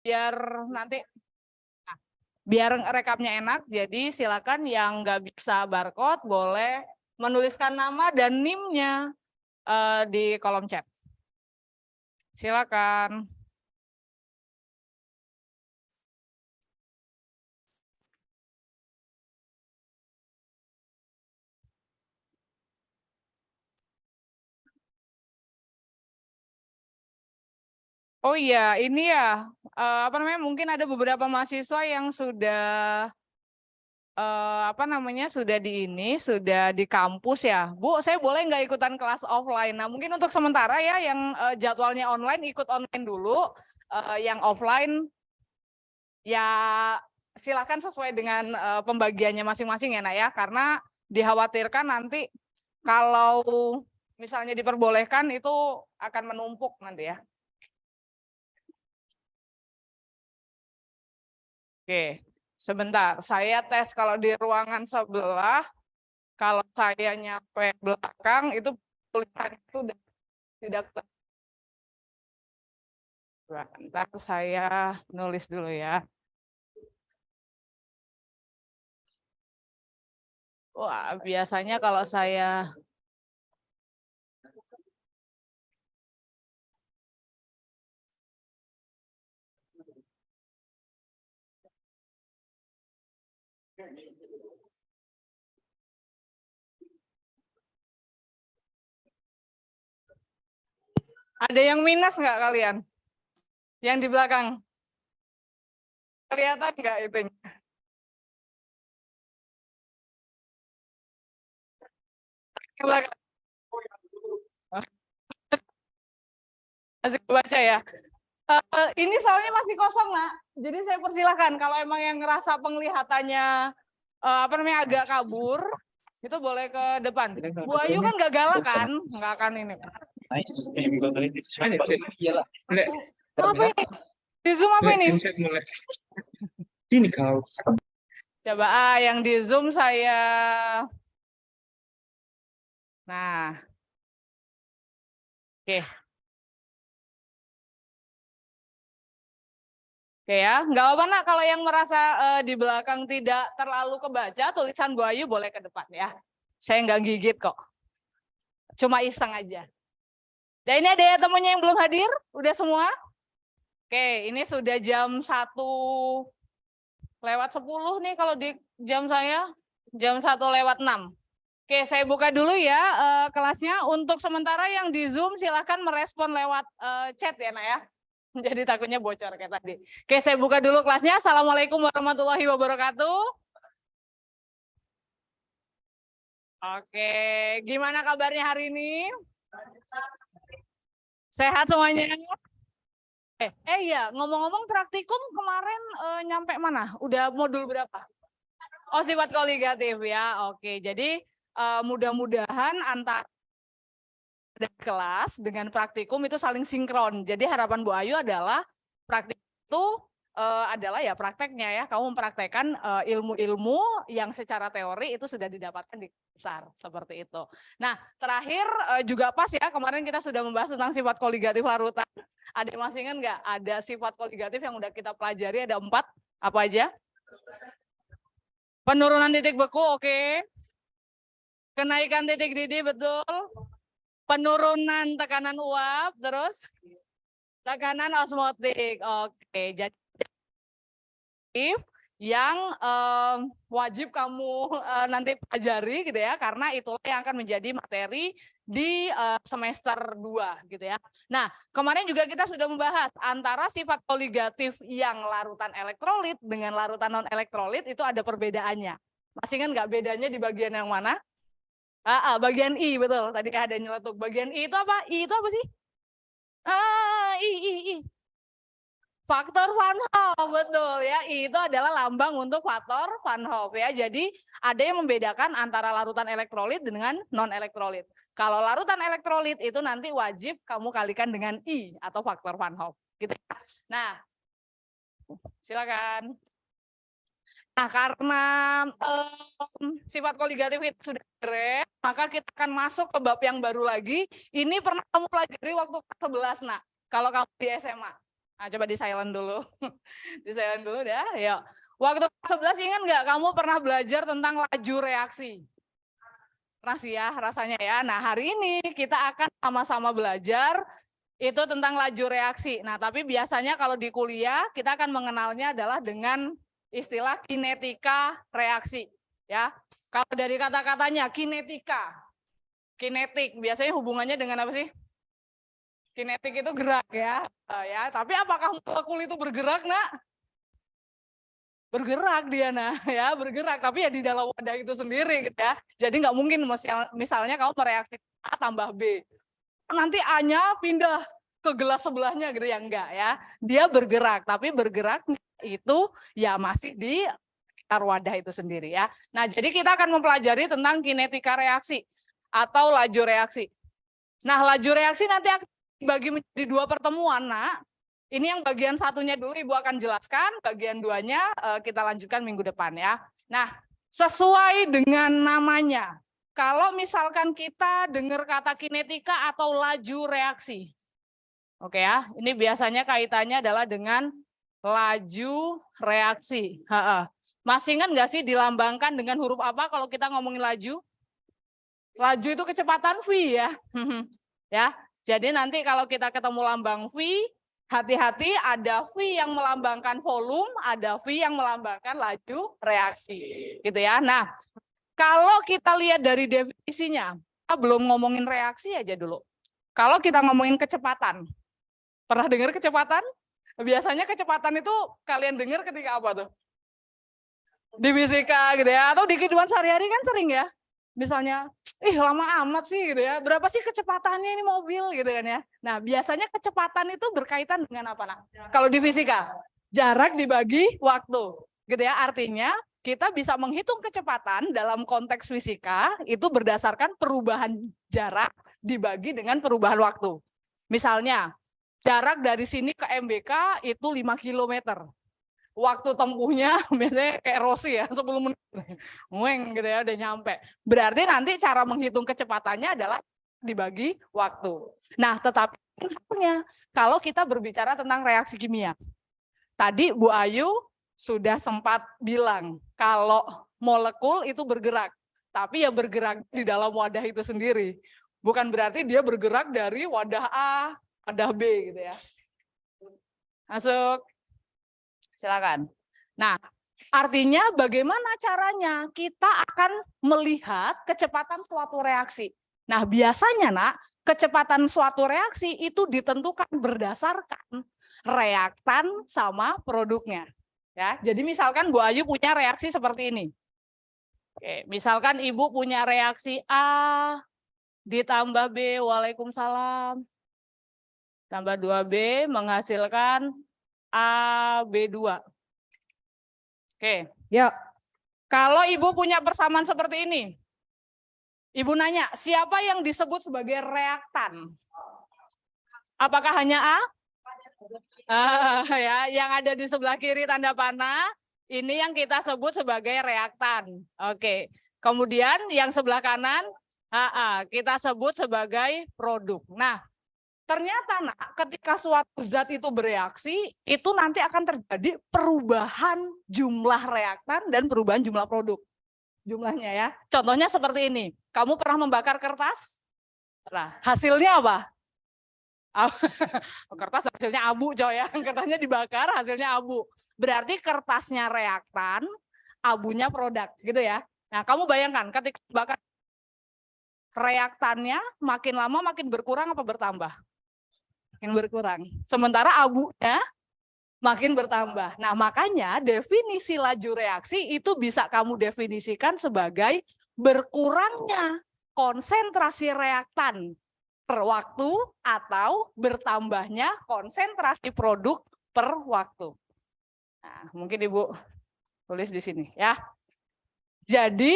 biar nanti biar rekamnya enak, jadi silakan yang nggak bisa barcode boleh menuliskan nama dan NIM-nya di kolom chat. Silakan. Oh iya, ini ya, apa namanya? Mungkin ada beberapa mahasiswa yang sudah sudah di kampus ya. Bu, saya boleh nggak ikutan kelas offline? Nah, mungkin untuk sementara ya yang jadwalnya online ikut online dulu, yang offline ya silakan sesuai dengan pembagiannya masing-masing ya, Nak ya. Karena dikhawatirkan nanti kalau misalnya diperbolehkan itu akan menumpuk nanti ya. Oke. Sebentar, saya tes kalau di ruangan sebelah, kalau saya nyampe belakang itu tulisan itu tidak. Bentar, saya nulis dulu ya. Wah, biasanya kalau saya ada yang minus nggak kalian? Yang di belakang? Kelihatan nggak itunya? Ke belakang. Masih baca ya. Ini soalnya masih kosong, Nak. Jadi saya persilahkan kalau emang yang ngerasa penglihatannya agak kabur, itu boleh ke depan. Bu Ayu kan gak galak kan? Nggak akan ini. Apa ini? Di Zoom apa ini? Ini kau. Coba yang di Zoom saya. Nah. Oke. Oke ya, nggak apa-apa Nak, kalau yang merasa di belakang tidak terlalu kebaca, tulisan Bu Ayu boleh ke depan ya. Saya nggak gigit kok. Cuma iseng aja. Dan ini ada ya temunya yang belum hadir? Udah semua? Oke, ini sudah jam 1:10 nih kalau di jam saya. Jam 1:06. Oke, saya buka dulu ya kelasnya. Untuk sementara yang di Zoom silahkan merespon lewat chat ya Nak ya. Jadi takutnya bocor kayak tadi. Oke, saya buka dulu kelasnya. Assalamualaikum warahmatullahi wabarakatuh. Oke, gimana kabarnya hari ini? Sehat semuanya? Iya, ngomong-ngomong praktikum kemarin nyampe mana? Udah modul berapa? Oh, sifat koligatif ya. Oke, jadi mudah-mudahan antara kelas dengan praktikum itu saling sinkron. Jadi harapan Bu Ayu adalah praktikum itu adalah ya prakteknya ya. Kamu mempraktekkan ilmu-ilmu yang secara teori itu sudah didapatkan di besar seperti itu. Nah, terakhir juga pas ya, kemarin kita sudah membahas tentang sifat koligatif larutan. Ada yang masih ingat nggak? Ada sifat koligatif yang udah kita pelajari, ada 4. Apa aja? Penurunan titik beku, oke. Kenaikan titik didih, betul. Penurunan tekanan uap, terus tekanan osmotik. Oke, jadi yang wajib kamu nanti pelajari gitu ya, karena itulah yang akan menjadi materi di semester 2 gitu ya. Nah, kemarin juga kita sudah membahas antara sifat koligatif yang larutan elektrolit dengan larutan non elektrolit itu ada perbedaannya. Masih ingat nggak bedanya di bagian yang mana? Bagian I, betul. Tadi ada nyeletuk. Bagian I itu apa? I itu apa sih? I. Faktor Van Hoff, betul ya. I itu adalah lambang untuk faktor Van Hoff ya. Jadi ada yang membedakan antara larutan elektrolit dengan non elektrolit. Kalau larutan elektrolit itu nanti wajib kamu kalikan dengan I atau faktor Van Hoff. Gitu. Nah, silakan. Nah, karena sifat koligatif itu sudah beres, maka kita akan masuk ke bab yang baru lagi. Ini pernah kamu pelajari waktu kelas 11, Nak, kalau kamu di SMA. Nah, coba di silent dulu. Di silent dulu dah. Yuk. Waktu 11 ingat nggak kamu pernah belajar tentang laju reaksi? Pernah sih ya rasanya ya. Nah, hari ini kita akan sama-sama belajar itu tentang laju reaksi. Nah, tapi biasanya kalau di kuliah kita akan mengenalnya adalah dengan istilah kinetika reaksi. Ya, kalau dari kata-katanya kinetika, kinetik biasanya hubungannya dengan apa sih? Kinetik itu gerak ya. Ya, tapi apakah molekul itu bergerak, Nak? Bergerak dia, nah ya bergerak, tapi ya di dalam wadah itu sendiri gitu ya. Jadi nggak mungkin misalnya kamu mereaksi A tambah B, nanti A-nya pindah ke gelas sebelahnya gitu ya, enggak ya. Dia bergerak, tapi bergerak itu ya masih di sekitar wadah itu sendiri ya. Nah, jadi kita akan mempelajari tentang kinetika reaksi atau laju reaksi. Nah, laju reaksi nanti akan dibagi menjadi 2 pertemuan, Nak. Ini yang bagian satunya dulu Ibu akan jelaskan, bagian 2-nya kita lanjutkan minggu depan ya. Nah, sesuai dengan namanya, kalau misalkan kita dengar kata kinetika atau laju reaksi, oke ya, ini biasanya kaitannya adalah dengan laju reaksi. Masih ingat nggak sih dilambangkan dengan huruf apa kalau kita ngomongin laju? Laju itu kecepatan V ya. Ya, jadi nanti kalau kita ketemu lambang V, hati-hati ada V yang melambangkan volume, ada V yang melambangkan laju reaksi. Gitu ya. Nah, kalau kita lihat dari definisinya, kita belum ngomongin reaksi aja dulu. Kalau kita ngomongin kecepatan, pernah dengar kecepatan? Biasanya kecepatan itu kalian dengar ketika apa tuh? Di fisika gitu ya, atau di kehidupan sehari-hari kan sering ya. Misalnya, lama amat sih gitu ya. Berapa sih kecepatannya ini mobil gitu kan ya. Nah, biasanya kecepatan itu berkaitan dengan apa, Nak? Kalau di fisika, jarak dibagi waktu. Gitu ya. Artinya kita bisa menghitung kecepatan dalam konteks fisika itu berdasarkan perubahan jarak dibagi dengan perubahan waktu. Misalnya, jarak dari sini ke MBK itu 5 km. Waktu tempuhnya biasanya kayak Rossi ya, 10 menit. Weng gitu ya, udah nyampe. Berarti nanti cara menghitung kecepatannya adalah dibagi waktu. Nah, tetapi kalau kita berbicara tentang reaksi kimia. Tadi Bu Ayu sudah sempat bilang kalau molekul itu bergerak, tapi ya bergerak di dalam wadah itu sendiri. Bukan berarti dia bergerak dari wadah A, wadah B gitu ya. Masuk. Silakan. Nah, artinya bagaimana caranya kita akan melihat kecepatan suatu reaksi. Nah, biasanya, Nak, kecepatan suatu reaksi itu ditentukan berdasarkan reaktan sama produknya. Ya, jadi misalkan Bu Ayu punya reaksi seperti ini. Oke, misalkan Ibu punya reaksi A ditambah B, waalaikumsalam, tambah 2B menghasilkan AB2. Oke, ya. Kalau Ibu punya persamaan seperti ini, Ibu nanya, siapa yang disebut sebagai reaktan? Apakah hanya A? Ya, yang ada di sebelah kiri tanda panah, ini yang kita sebut sebagai reaktan. Oke. Kemudian yang sebelah kanan, kita sebut sebagai produk. Nah, ternyata, Nak, ketika suatu zat itu bereaksi, itu nanti akan terjadi perubahan jumlah reaktan dan perubahan jumlah produk. Jumlahnya ya. Contohnya seperti ini. Kamu pernah membakar kertas? Nah, hasilnya apa? Kertas hasilnya abu, coy ya. Kertasnya dibakar, hasilnya abu. Berarti kertasnya reaktan, abunya produk, gitu ya. Nah, kamu bayangkan ketika bakar reaktannya makin lama makin berkurang apa bertambah? Makin berkurang. Sementara abunya makin bertambah. Nah, makanya definisi laju reaksi itu bisa kamu definisikan sebagai berkurangnya konsentrasi reaktan per waktu atau bertambahnya konsentrasi produk per waktu. Nah, mungkin Ibu tulis di sini ya. Jadi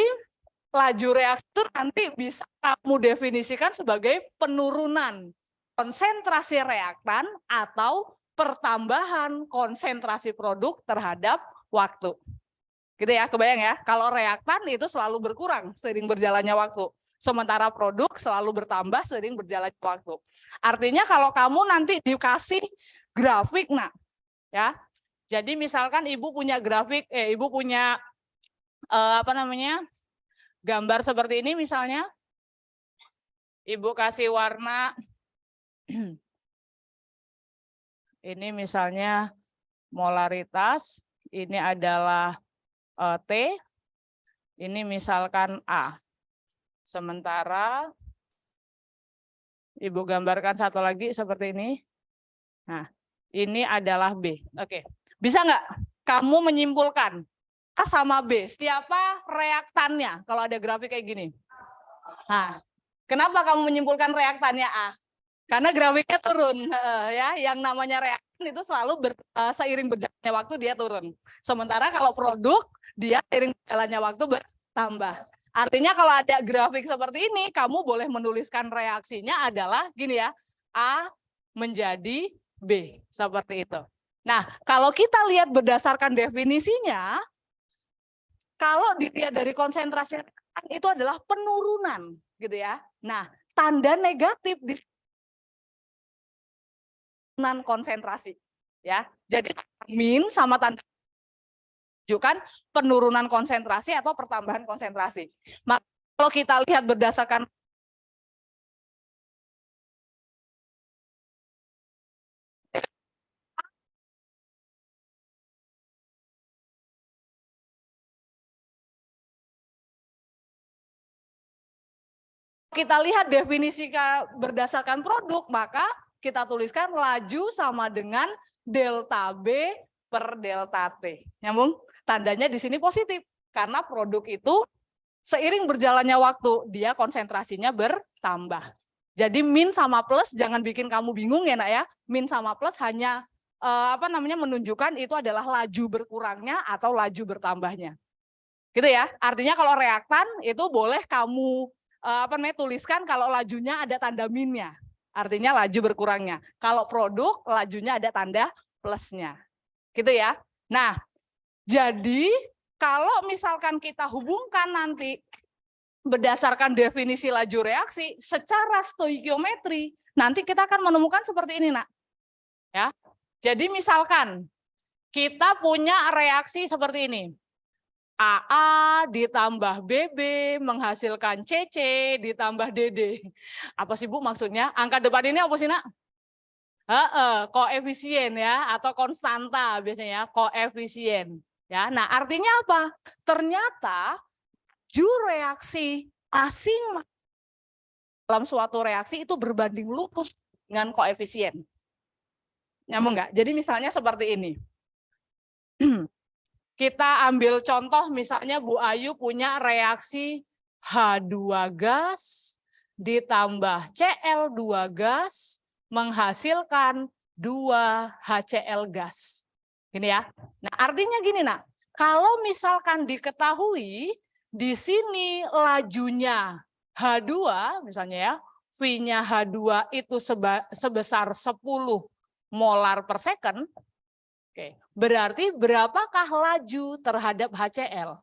laju reaksi itu nanti bisa kamu definisikan sebagai penurunan konsentrasi reaktan atau pertambahan konsentrasi produk terhadap waktu. Gitu ya, kebayang ya, kalau reaktan itu selalu berkurang seiring berjalannya waktu. Sementara produk selalu bertambah seiring berjalannya waktu. Artinya kalau kamu nanti dikasih grafik, nak. Ya. Jadi misalkan Ibu punya grafik, Ibu punya gambar seperti ini misalnya. Ibu kasih warna. Ini misalnya molaritas, ini adalah T, ini misalkan A. Sementara Ibu gambarkan satu lagi seperti ini. Nah, ini adalah B. Oke, bisa nggak kamu menyimpulkan A sama B? Siapa reaktannya kalau ada grafik kayak gini? Nah, kenapa kamu menyimpulkan reaktannya A? Karena grafiknya turun, ya. Yang namanya reaktan itu selalu seiring berjalannya waktu dia turun. Sementara kalau produk dia seiring berjalannya waktu bertambah. Artinya kalau ada grafik seperti ini, kamu boleh menuliskan reaksinya adalah gini ya, A menjadi B, seperti itu. Nah, kalau kita lihat berdasarkan definisinya, kalau dilihat dari konsentrasi itu adalah penurunan, gitu ya. Nah, tanda negatif di konsentrasi, ya. Jadi min sama tanda menunjukkan penurunan konsentrasi atau pertambahan konsentrasi. Maka kalau kita lihat berdasarkan definisi berdasarkan produk, maka kita tuliskan laju sama dengan delta B per delta T. Nyambung? Tandanya di sini positif karena produk itu seiring berjalannya waktu dia konsentrasinya bertambah. Jadi min sama plus jangan bikin kamu bingung ya, nak ya. Min sama plus hanya menunjukkan itu adalah laju berkurangnya atau laju bertambahnya. Gitu ya. Artinya kalau reaktan itu boleh kamu tuliskan kalau lajunya ada tanda minnya. Artinya laju berkurangnya. Kalau produk lajunya ada tanda plusnya. Gitu ya. Nah, jadi kalau misalkan kita hubungkan nanti berdasarkan definisi laju reaksi secara stoikiometri, nanti kita akan menemukan seperti ini, nak. Ya. Jadi misalkan kita punya reaksi seperti ini. AA ditambah BB menghasilkan CC ditambah DD. Apa sih Bu maksudnya? Angka depan ini apa sih, nak? Koefisien ya, atau konstanta biasanya, koefisien. Ya, nah artinya apa? Ternyata reaksi asing dalam suatu reaksi itu berbanding lurus dengan koefisien. Nyambung nggak? Jadi misalnya seperti ini. Kita ambil contoh misalnya Bu Ayu punya reaksi H2 gas ditambah Cl2 gas menghasilkan 2 HCl gas. Gini ya. Nah, artinya gini, nak. Kalau misalkan diketahui di sini lajunya H2 misalnya ya, V-nya H2 itu sebesar 10 molar per second. Oke, berarti berapakah laju terhadap HCl?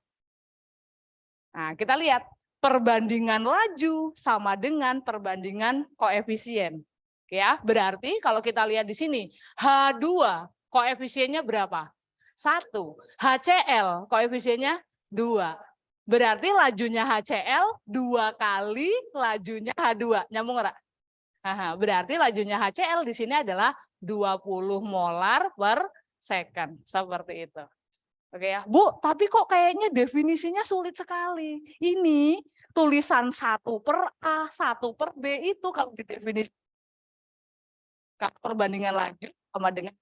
Nah, kita lihat perbandingan laju sama dengan perbandingan koefisien. Oke ya, berarti kalau kita lihat di sini H2 koefisiennya berapa? 1. HCl koefisiennya 2. Berarti lajunya HCl 2 kali lajunya H2. Nyambung enggak? Nah, berarti lajunya HCl di sini adalah 20 molar per second. Seperti itu. Oke ya, Bu, tapi kok kayaknya definisinya sulit sekali. Ini tulisan 1 per A, 1 per B itu kalau didefinisi perbandingan laju sama dengan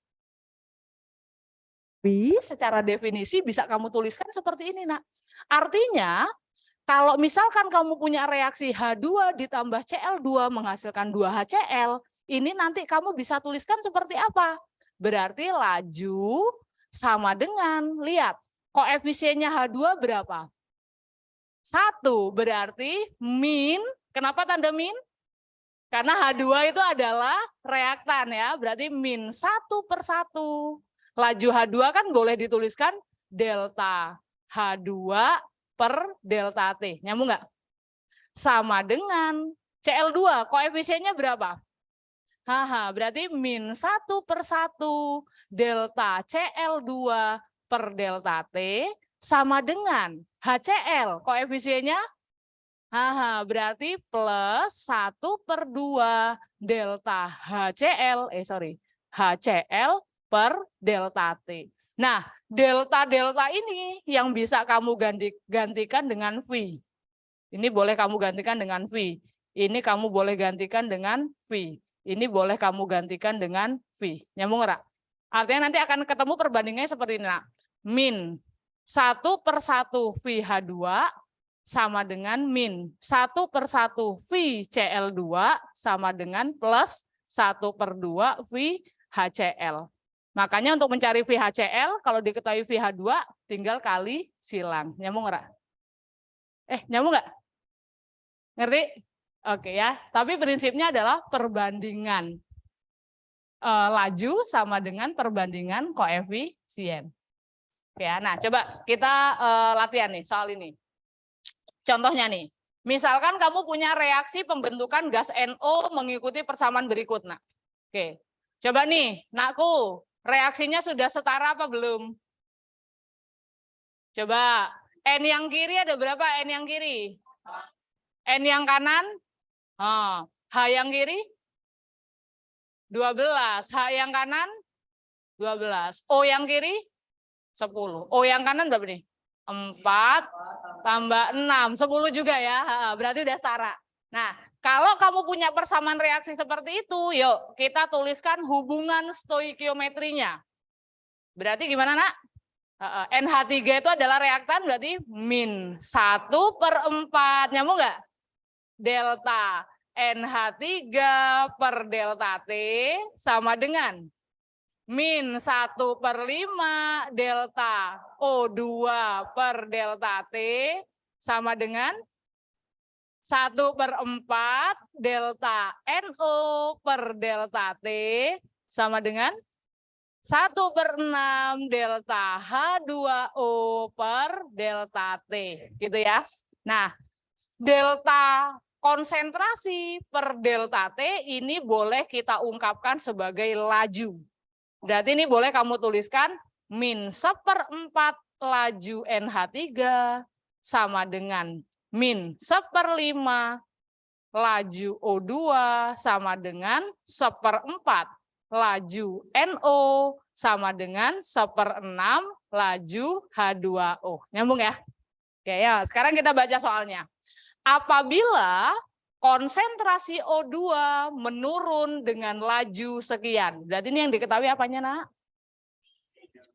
B, secara definisi bisa kamu tuliskan seperti ini, nak. Artinya, kalau misalkan kamu punya reaksi H2 ditambah Cl2 menghasilkan 2 HCl, ini nanti kamu bisa tuliskan seperti apa? Berarti laju sama dengan, lihat, koefisiennya H2 berapa? 1, berarti min, kenapa tanda min? Karena H2 itu adalah reaktan ya, berarti min 1 per 1. Laju H2 kan boleh dituliskan delta H2 per delta T. Nyambung nggak? Sama dengan Cl2, koefisiennya berapa? Haha, berarti min 1/1 delta CL2 per delta T sama dengan HCl. Koefisiennya? Haha, berarti plus 1/2 delta HCl, HCl per delta T. Nah, delta-delta ini yang bisa kamu gantikan dengan V. Ini boleh kamu gantikan dengan V. Ini kamu boleh gantikan dengan V. Ini boleh kamu gantikan dengan V. Nyambung nggak? Artinya nanti akan ketemu perbandingannya seperti ini. Nah, min 1/1 VH2 sama dengan min 1/1 VCl2 sama dengan plus 1/2 VHCl. Makanya untuk mencari VHCl, kalau diketahui VH2, tinggal kali silang. Nyambung nggak? Nyambung nggak? Ngerti? Oke ya, tapi prinsipnya adalah perbandingan laju sama dengan perbandingan koefisien. Ya, nah coba kita latihan nih soal ini. Contohnya nih, misalkan kamu punya reaksi pembentukan gas NO mengikuti persamaan berikut. Nah, oke, coba nih, nakku, reaksinya sudah setara apa belum? Coba, N yang kiri ada berapa N yang kiri? N yang kanan? H yang kiri? 12. H yang kanan? 12. O yang kiri? 10. O yang kanan berapa nih? 4 tambah 6. 10 juga ya. Berarti udah setara. Nah, kalau kamu punya persamaan reaksi seperti itu, yuk kita tuliskan hubungan stoikiometrinya. Berarti gimana, Nak? NH3 itu adalah reaktan, berarti min 1/4. Nyambung nggak? Delta NH3 per delta T sama dengan min 1/5 delta O2 per delta T sama dengan 1/4 delta NO per delta T sama dengan 1/6 delta H2O per delta T. Gitu ya. Nah, delta konsentrasi per delta T ini boleh kita ungkapkan sebagai laju. Berarti ini boleh kamu tuliskan min 1/4 laju NH3 sama dengan min 1/5 laju O2 sama dengan 1/4 laju NO sama dengan 1/6 laju H2O. Nyambung ya? Oke ya, sekarang kita baca soalnya. Apabila konsentrasi O2 menurun dengan laju sekian. Berarti ini yang diketahui apanya, Nak?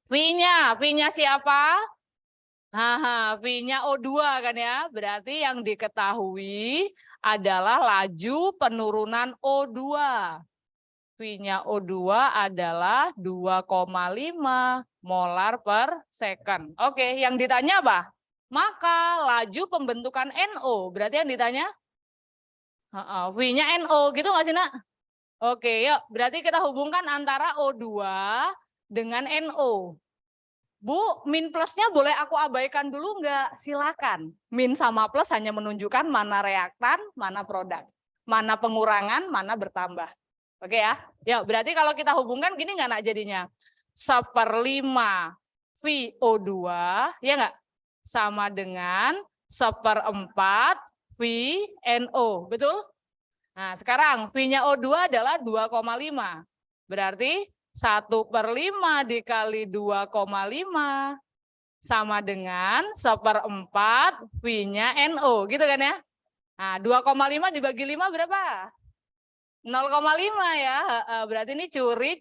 V-nya. V-nya siapa? V-nya O2 kan ya. Berarti yang diketahui adalah laju penurunan O2. V-nya O2 adalah 2,5 molar per second. Oke, yang ditanya apa? Maka laju pembentukan NO, berarti yang ditanya V-nya NO, gitu nggak sih, Nak? Oke, yuk, berarti kita hubungkan antara O2 dengan NO. Bu, min plusnya boleh aku abaikan dulu nggak? Silakan. Min sama plus hanya menunjukkan mana reaktan, mana produk. Mana pengurangan, mana bertambah. Oke ya? Yuk, berarti kalau kita hubungkan gini nggak, Nak, jadinya? 1/5 VO2, ya nggak? Sama dengan 1/4 VNO, betul? Nah, sekarang V-nya O2 adalah 2,5. Berarti 1/5 dikali 2,5 sama dengan 1/4 V-nya NO, gitu kan ya? Nah, 2,5 dibagi 5 berapa? 0,5 ya. Berarti ini curit,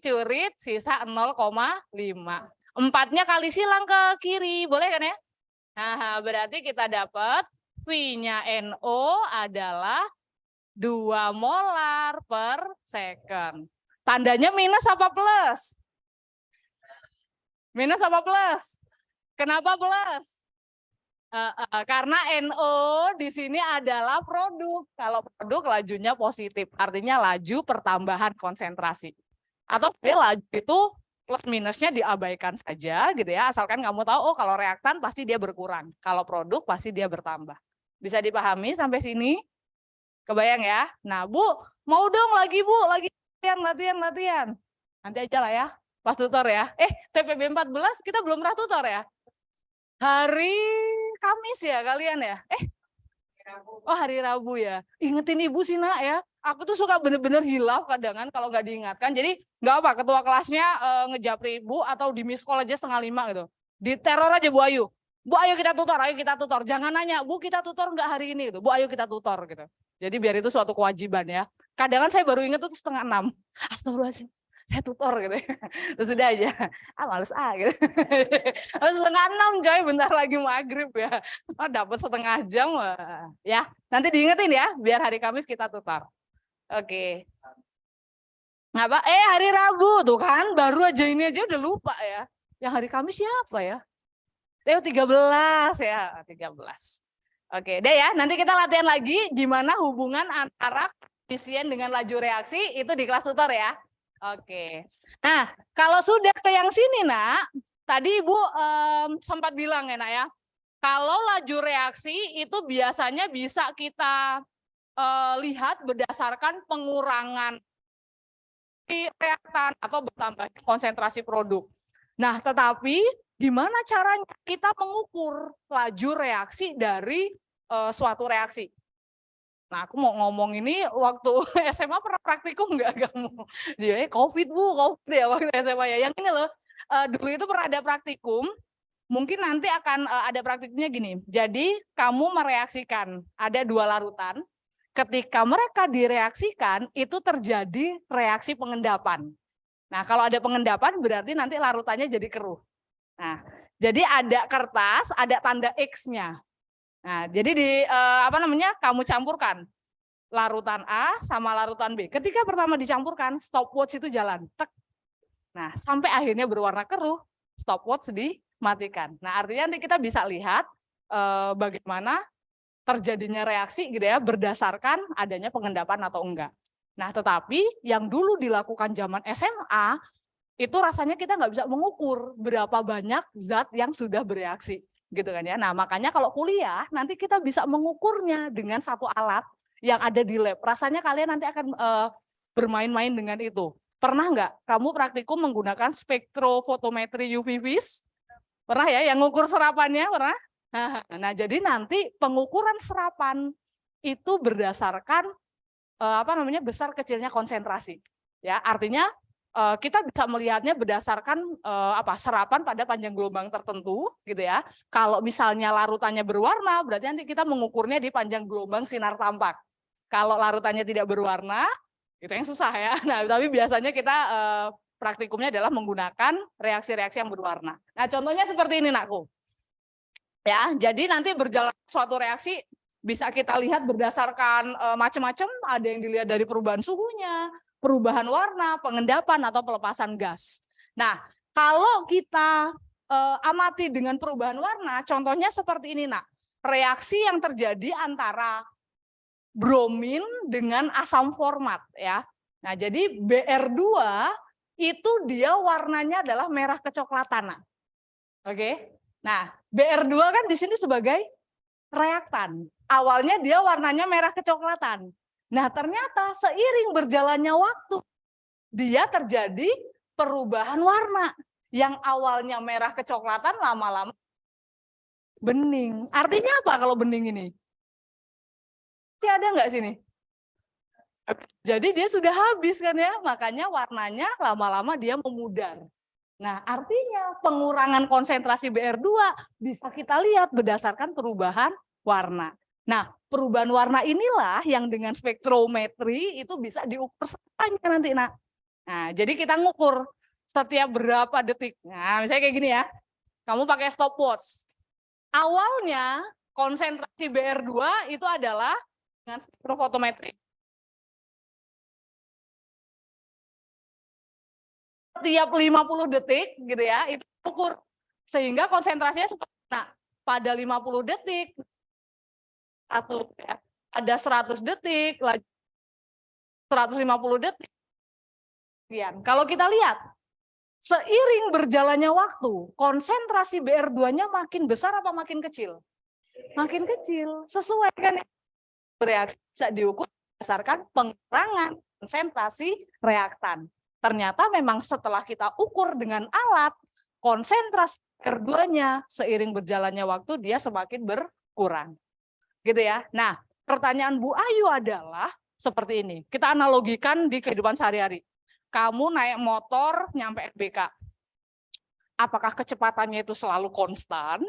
sisa 0,5. 4-nya kali silang ke kiri, boleh kan ya? Nah, berarti kita dapat V-nya NO adalah 2 molar per second. Tandanya minus apa plus? Minus apa plus? Kenapa plus? Karena NO di sini adalah produk. Kalau produk lajunya positif, artinya laju pertambahan konsentrasi. Atau laju itu plus minusnya diabaikan saja gitu ya, asalkan kamu tahu oh kalau reaktan pasti dia berkurang, kalau produk pasti dia bertambah. Bisa dipahami sampai sini? Kebayang ya? Nah, Bu, mau dong lagi Bu, lagi latihan. Nanti aja lah ya, pas tutor ya. TPB 14 kita belum pernah tutor ya. Hari Kamis ya kalian ya? Oh hari Rabu ya. Ingetin ibu sih nak ya. Aku tuh suka bener-bener hilaf kadang kalau nggak diingatkan. Jadi nggak apa, ketua kelasnya ngejapri ibu atau di miss call aja 4:30 gitu. Diteror aja Bu Ayu. Bu ayo kita tutor. Jangan nanya, Bu kita tutor nggak hari ini gitu. Bu ayo kita tutor gitu. Jadi biar itu suatu kewajiban ya. Kadang saya baru inget tuh 5:30. Astagfirullahaladzim, saya tutor gitu. Terus udah aja, males gitu. 5:30 coy, bentar lagi maghrib ya. Dapat setengah jam ya. Nanti diingetin ya, biar hari Kamis kita tutor. Oke. Ngapa? Hari Rabu tuh kan, baru aja ini aja udah lupa ya. Yang hari Kamis siapa ya? 13 ya, 13. Oke, deh ya, nanti kita latihan lagi gimana hubungan antara koefisien dengan laju reaksi itu di kelas tutor ya. Oke. Nah, kalau sudah ke yang sini nak, tadi Ibu sempat bilang ya nak ya, kalau laju reaksi itu biasanya bisa kita lihat berdasarkan pengurangan reaktan atau bertambah konsentrasi produk. Nah, tetapi gimana caranya kita mengukur laju reaksi dari suatu reaksi? Nah, aku mau ngomong ini waktu SMA pernah praktikum nggak kamu? Dia COVID ya waktu SMA ya. Yang ini loh, dulu itu pernah ada praktikum. Mungkin nanti akan ada praktikumnya gini. Jadi kamu mereaksikan ada 2 larutan. Ketika mereka direaksikan itu terjadi reaksi pengendapan. Nah, kalau ada pengendapan berarti nanti larutannya jadi keruh. Nah, jadi ada kertas, ada tanda X-nya. Nah, jadi kamu campurkan larutan A sama larutan B. Ketika pertama dicampurkan, stopwatch itu jalan. Tek. Nah, sampai akhirnya berwarna keruh, stopwatch dimatikan. Nah, artinya nanti kita bisa lihat bagaimana terjadinya reaksi gitu ya, berdasarkan adanya pengendapan atau enggak. Nah, tetapi yang dulu dilakukan zaman SMA, itu rasanya kita nggak bisa mengukur berapa banyak zat yang sudah bereaksi. Gitu kan ya. Nah, makanya kalau kuliah, nanti kita bisa mengukurnya dengan satu alat yang ada di lab. Rasanya kalian nanti akan bermain-main dengan itu. Pernah nggak kamu praktikum menggunakan spektrofotometri UV vis? Pernah ya, yang ngukur serapannya, pernah? Nah, jadi nanti pengukuran serapan itu berdasarkan besar kecilnya konsentrasi. Ya, artinya kita bisa melihatnya berdasarkan serapan pada panjang gelombang tertentu gitu ya. Kalau misalnya larutannya berwarna, berarti nanti kita mengukurnya di panjang gelombang sinar tampak. Kalau larutannya tidak berwarna, itu yang susah ya. Nah, tapi biasanya kita praktikumnya adalah menggunakan reaksi-reaksi yang berwarna. Nah, contohnya seperti ini nakku. Ya, jadi nanti berjalan suatu reaksi bisa kita lihat berdasarkan macam-macam, ada yang dilihat dari perubahan suhunya, perubahan warna, pengendapan atau pelepasan gas. Nah, kalau kita amati dengan perubahan warna, contohnya seperti ini nak, reaksi yang terjadi antara bromin dengan asam format ya. Nah, jadi BR2 itu dia warnanya adalah merah kecoklatan nak. Oke. Nah, BR2 kan di sini sebagai reaktan. Awalnya dia warnanya merah kecoklatan. Nah, ternyata seiring berjalannya waktu, dia terjadi perubahan warna. Yang awalnya merah kecoklatan lama-lama bening. Artinya apa kalau bening ini? Masih ada nggak sini? Jadi dia sudah habis kan ya, makanya warnanya lama-lama dia memudar. Nah, artinya pengurangan konsentrasi BR2 bisa kita lihat berdasarkan perubahan warna. Nah, perubahan warna inilah yang dengan spektrometri itu bisa diukur sepanjang nanti. Nah, jadi kita ngukur setiap berapa detik. Nah, misalnya kayak gini ya, kamu pakai stopwatch. Awalnya konsentrasi BR2 itu adalah dengan spektrofotometri. Tiap 50 detik gitu ya, itu ukur. Sehingga konsentrasinya seperti pada 50 detik, ada 100 detik, 150 detik. Kalau kita lihat, seiring berjalannya waktu, konsentrasi BR2-nya makin besar apa makin kecil? Makin kecil. Sesuai kan reaksi bisa diukur berdasarkan pengurangan konsentrasi reaktan. Ternyata memang setelah kita ukur dengan alat, konsentrasi R2-nya seiring berjalannya waktu dia semakin berkurang. Gitu ya. Nah, pertanyaan Bu Ayu adalah seperti ini. Kita analogikan di kehidupan sehari-hari. Kamu naik motor nyampe FBK. Apakah kecepatannya itu selalu konstan?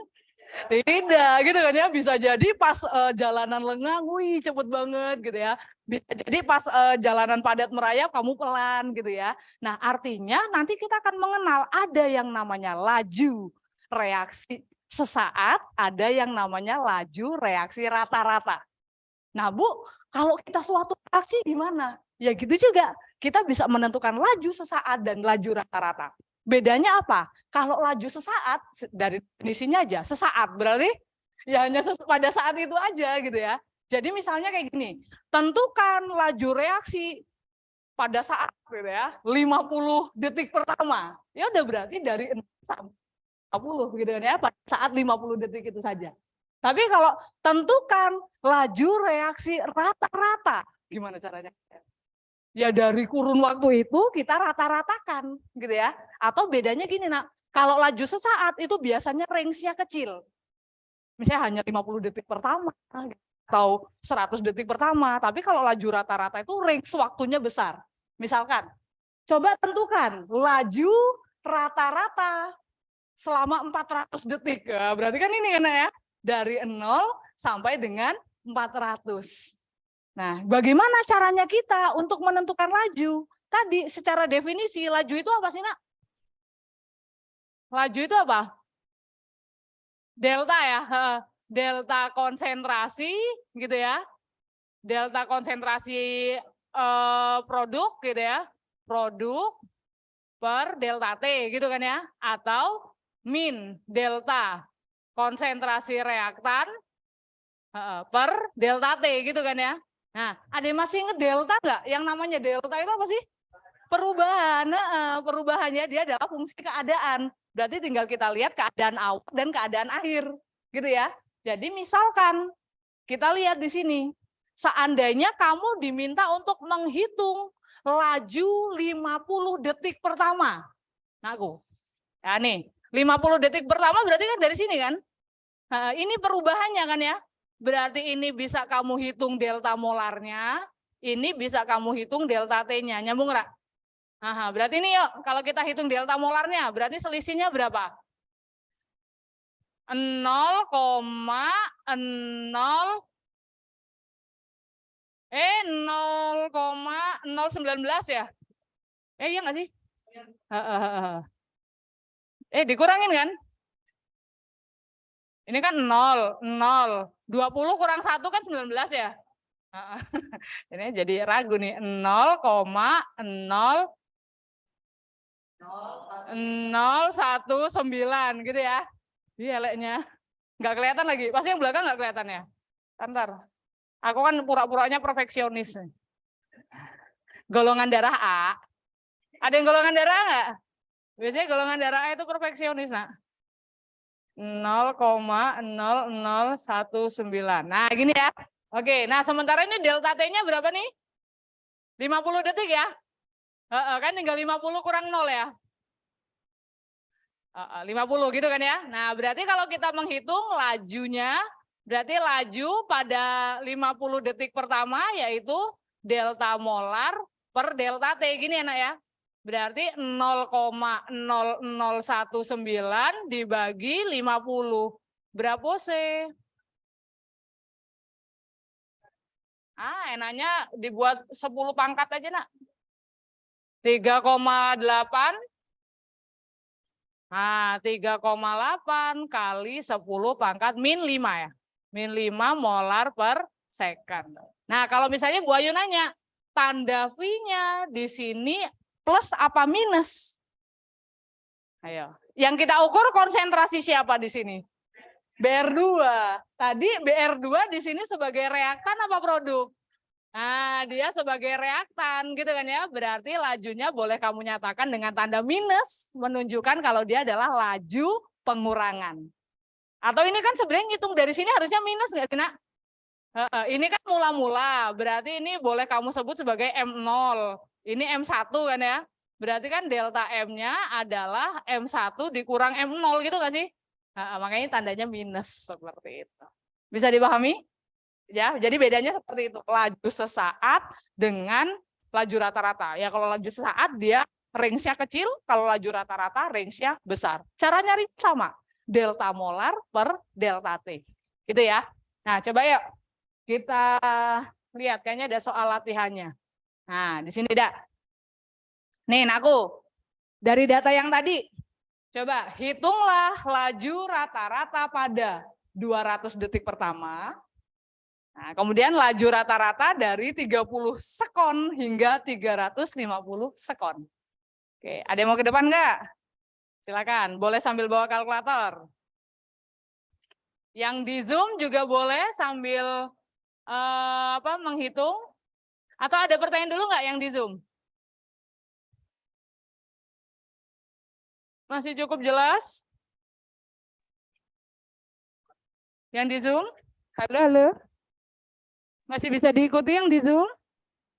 Tidak, gitu kan ya. Bisa jadi pas jalanan lengang, wih cepet banget gitu ya. Bisa jadi pas jalanan padat merayap, kamu pelan gitu ya. Nah, artinya nanti kita akan mengenal ada yang namanya laju reaksi sesaat, ada yang namanya laju reaksi rata-rata. Nah, Bu, kalau kita suatu reaksi gimana? Ya gitu juga, kita bisa menentukan laju sesaat dan laju rata-rata. Bedanya apa? Kalau laju sesaat, dari definisinya aja, sesaat berarti ya hanya pada saat itu aja gitu ya. Jadi misalnya kayak gini, tentukan laju reaksi pada saat gitu ya, 50 detik pertama. Ya udah berarti dari 0 sampai 50 gitu kan ya, pada saat 50 detik itu saja. Tapi kalau tentukan laju reaksi rata-rata, gimana caranya? Ya dari kurun waktu itu kita rata-ratakan gitu ya. Atau bedanya gini nak, kalau laju sesaat itu biasanya range-nya kecil. Misalnya hanya 50 detik pertama atau 100 detik pertama. Tapi kalau laju rata-rata itu range waktunya besar. Misalkan, coba tentukan laju rata-rata selama 400 detik. Ya, berarti kan ini kan ya, dari 0 sampai dengan 400. Nah, bagaimana caranya kita untuk menentukan laju? Tadi secara definisi laju itu apa sih, Nak? Laju itu apa? Delta ya, delta konsentrasi gitu ya. Delta konsentrasi produk gitu ya. Produk per delta T gitu kan ya. Atau min delta konsentrasi reaktan per delta T gitu kan ya. Nah, ada yang masih ingat delta nggak? Yang namanya delta itu apa sih? Perubahan. Perubahannya dia adalah fungsi keadaan. Berarti tinggal kita lihat keadaan awal dan keadaan akhir, gitu ya. Jadi misalkan kita lihat di sini, seandainya kamu diminta untuk menghitung laju 50 detik pertama. Nah, ya nih, 50 detik pertama berarti kan dari sini kan? Nah, ini perubahannya kan ya? Berarti ini bisa kamu hitung delta molarnya, ini bisa kamu hitung delta T-nya. Nyambung nggak? Nah, berarti ini yuk, kalau kita hitung delta molarnya, berarti selisihnya berapa? 0,019 ya? Iya nggak sih? Dikurangin kan? Ini kan 0, 0. 20 kurang 1 kan 19 ya? Ini jadi ragu nih. 0,019 gitu ya. Iya leknya. Nggak kelihatan lagi. Pasti yang belakang nggak kelihatan ya? Ntar. Aku kan pura-puranya perfeksionis. Golongan darah A. Ada yang golongan darah A nggak? Biasanya golongan darah A itu perfeksionis, nak. 0,0019. Nah, gini ya. Oke, nah sementara ini delta T-nya berapa nih? 50 detik ya? Kan tinggal 50 kurang 0 ya? 50 gitu kan ya? Nah, berarti kalau kita menghitung lajunya, berarti laju pada 50 detik pertama yaitu delta molar per delta T. Gini enak ya? Berarti 0,0019 dibagi 50. Berapa sih? Enaknya dibuat 10 pangkat aja, nak. 3,8. Nah, 3,8 kali 10 pangkat min 5 ya. Min 5 molar per second. Nah, kalau misalnya Bu Ayu nanya, tanda V-nya di sini plus apa minus? Ayo. Yang kita ukur konsentrasi siapa di sini? BR2. Tadi BR2 di sini sebagai reaktan apa produk? Nah, dia sebagai reaktan gitu kan ya. Berarti lajunya boleh kamu nyatakan dengan tanda minus, menunjukkan kalau dia adalah laju pengurangan. Atau ini kan sebenarnya ngitung dari sini harusnya minus nggak kena? Ini kan mula-mula, berarti ini boleh kamu sebut sebagai M0. Ini M1 kan ya. Berarti kan delta M-nya adalah M1 dikurang M0 gitu nggak sih? Makanya tandanya minus seperti itu. Bisa dipahami? Ya, jadi bedanya seperti itu. Laju sesaat dengan laju rata-rata. Ya kalau laju sesaat dia range-nya kecil, kalau laju rata-rata range-nya besar. Cara nyari sama, delta molar per delta T. Gitu ya. Nah, coba yuk kita lihat, kayaknya ada soal latihannya. Nah, di sini dah. Nih, aku dari data yang tadi, coba hitunglah laju rata-rata pada 200 detik pertama. Nah, kemudian laju rata-rata dari 30 sekon hingga 350 sekon. Oke, ada yang mau ke depan nggak? Silakan, boleh sambil bawa kalkulator. Yang di Zoom juga boleh sambil menghitung. Atau ada pertanyaan dulu nggak yang di Zoom? Masih cukup jelas? Yang di Zoom? Halo, halo. Masih bisa diikuti yang di Zoom?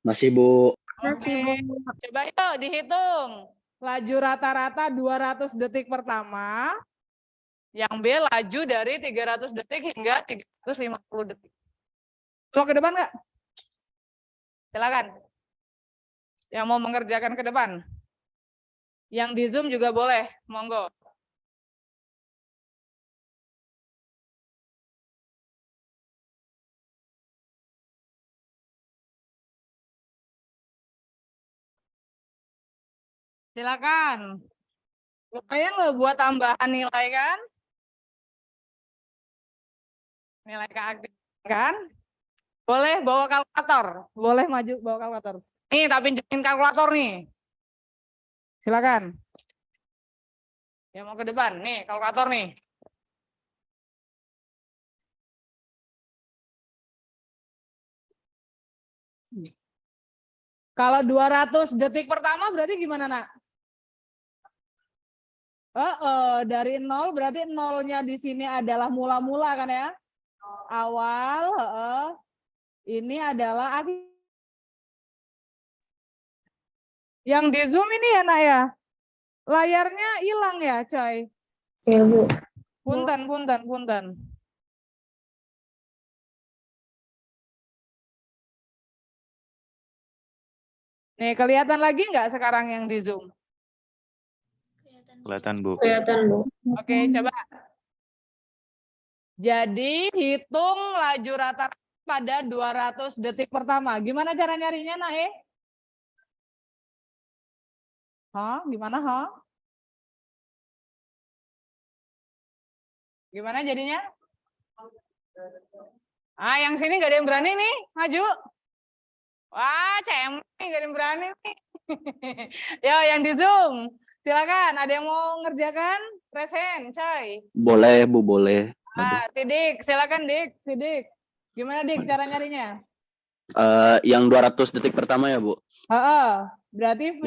Masih, Bu. Masih, Bu. Coba yuk dihitung. Laju rata-rata 200 detik pertama. Yang B laju dari 300 detik hingga 350 detik. Mau ke depan nggak? Silakan. Yang mau mengerjakan ke depan. Yang di Zoom juga boleh, monggo. Silakan. Lumayan loh buat tambahan nilai kan? Nilai keaktifan kan? Boleh bawa kalkulator. Boleh maju bawa kalkulator. Nih, tapi pinjemin kalkulator nih. Silakan. Yang mau ke depan, nih kalkulator nih. Kalau 200 detik pertama berarti gimana, Nak? Dari 0 berarti nolnya di sini adalah mula-mula kan ya? Awal, ini adalah akhir. Yang di Zoom ini ya, Nak ya? Layarnya hilang ya, coy? Ya, Bu. Punten. Nih, kelihatan lagi nggak sekarang yang di Zoom? Kelihatan, Bu. Kelihatan, Bu. Oke, coba. Jadi, hitung laju rata-rata pada 200 detik pertama. Gimana cara nyarinya, Nak? Gimana, Gimana jadinya? Yang sini nggak ada yang berani nih, maju. Wah, cemeng, nggak ada yang berani nih. Yo, yang di Zoom, silakan. Ada yang mau ngerjakan? Present, coy. Boleh, Bu, boleh. Sidik, silakan Dik, Sidik. Gimana Dik cara nyarinya? Yang 200 detik pertama ya, Bu? Berarti V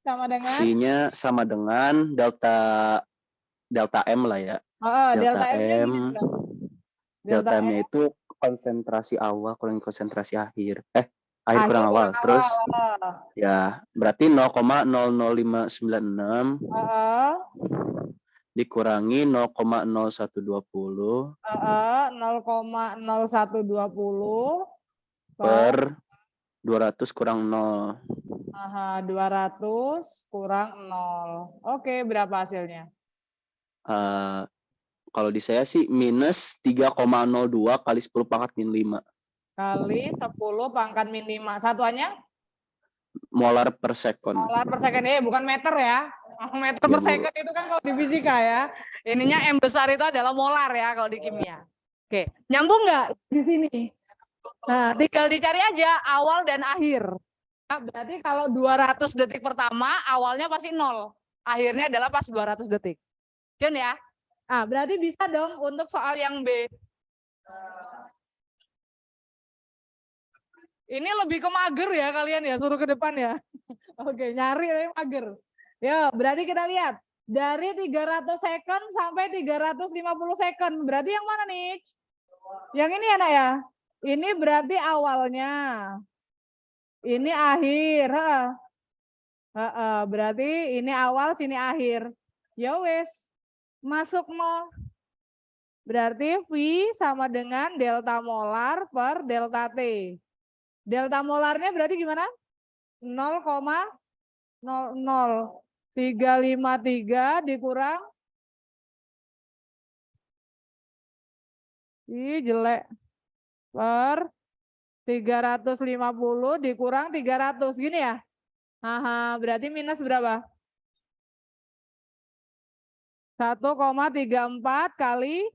Ya, sama dengan? V-nya sama dengan delta M lah ya. Delta M-nya M. Delta M-nya itu konsentrasi awal kurang konsentrasi akhir. Akhir kurang awal. Terus ya, berarti 0,00596 dikurangi 0,0120 0,0120 per 200 kurang 0. 200 kurang 0. Oke, berapa hasilnya? Kalau di saya sih minus 3,02 kali 10 pangkat min 5. Kali 10 pangkat min 5. Satuannya? Molar per second. Molar per second, bukan meter ya. Meter per second itu kan kalau di fisika ya. Ininya M besar itu adalah molar ya kalau di kimia. Oke, nyambung nggak di sini? Nah, tinggal dicari aja awal dan akhir. Nah, berarti kalau 200 detik pertama, awalnya pasti 0. Akhirnya adalah pas 200 detik. Jen ya? Nah, berarti bisa dong untuk soal yang B. Ini lebih ke mager ya kalian ya, suruh ke depan ya. Oke, nyari tapi mager. Ya, berarti kita lihat. Dari 300 second sampai 350 second. Berarti yang mana nih? Yang ini ya, Nak ya? Ini berarti awalnya. Ini akhir. Berarti ini awal, sini akhir. Ya wes, masuk nol. Berarti V sama dengan delta molar per delta T. Delta molarnya berarti gimana? 0,00353 dikurang. Ih, jelek. Per 350 dikurang 300. Gini ya? Aha, berarti minus berapa? 1,34 kali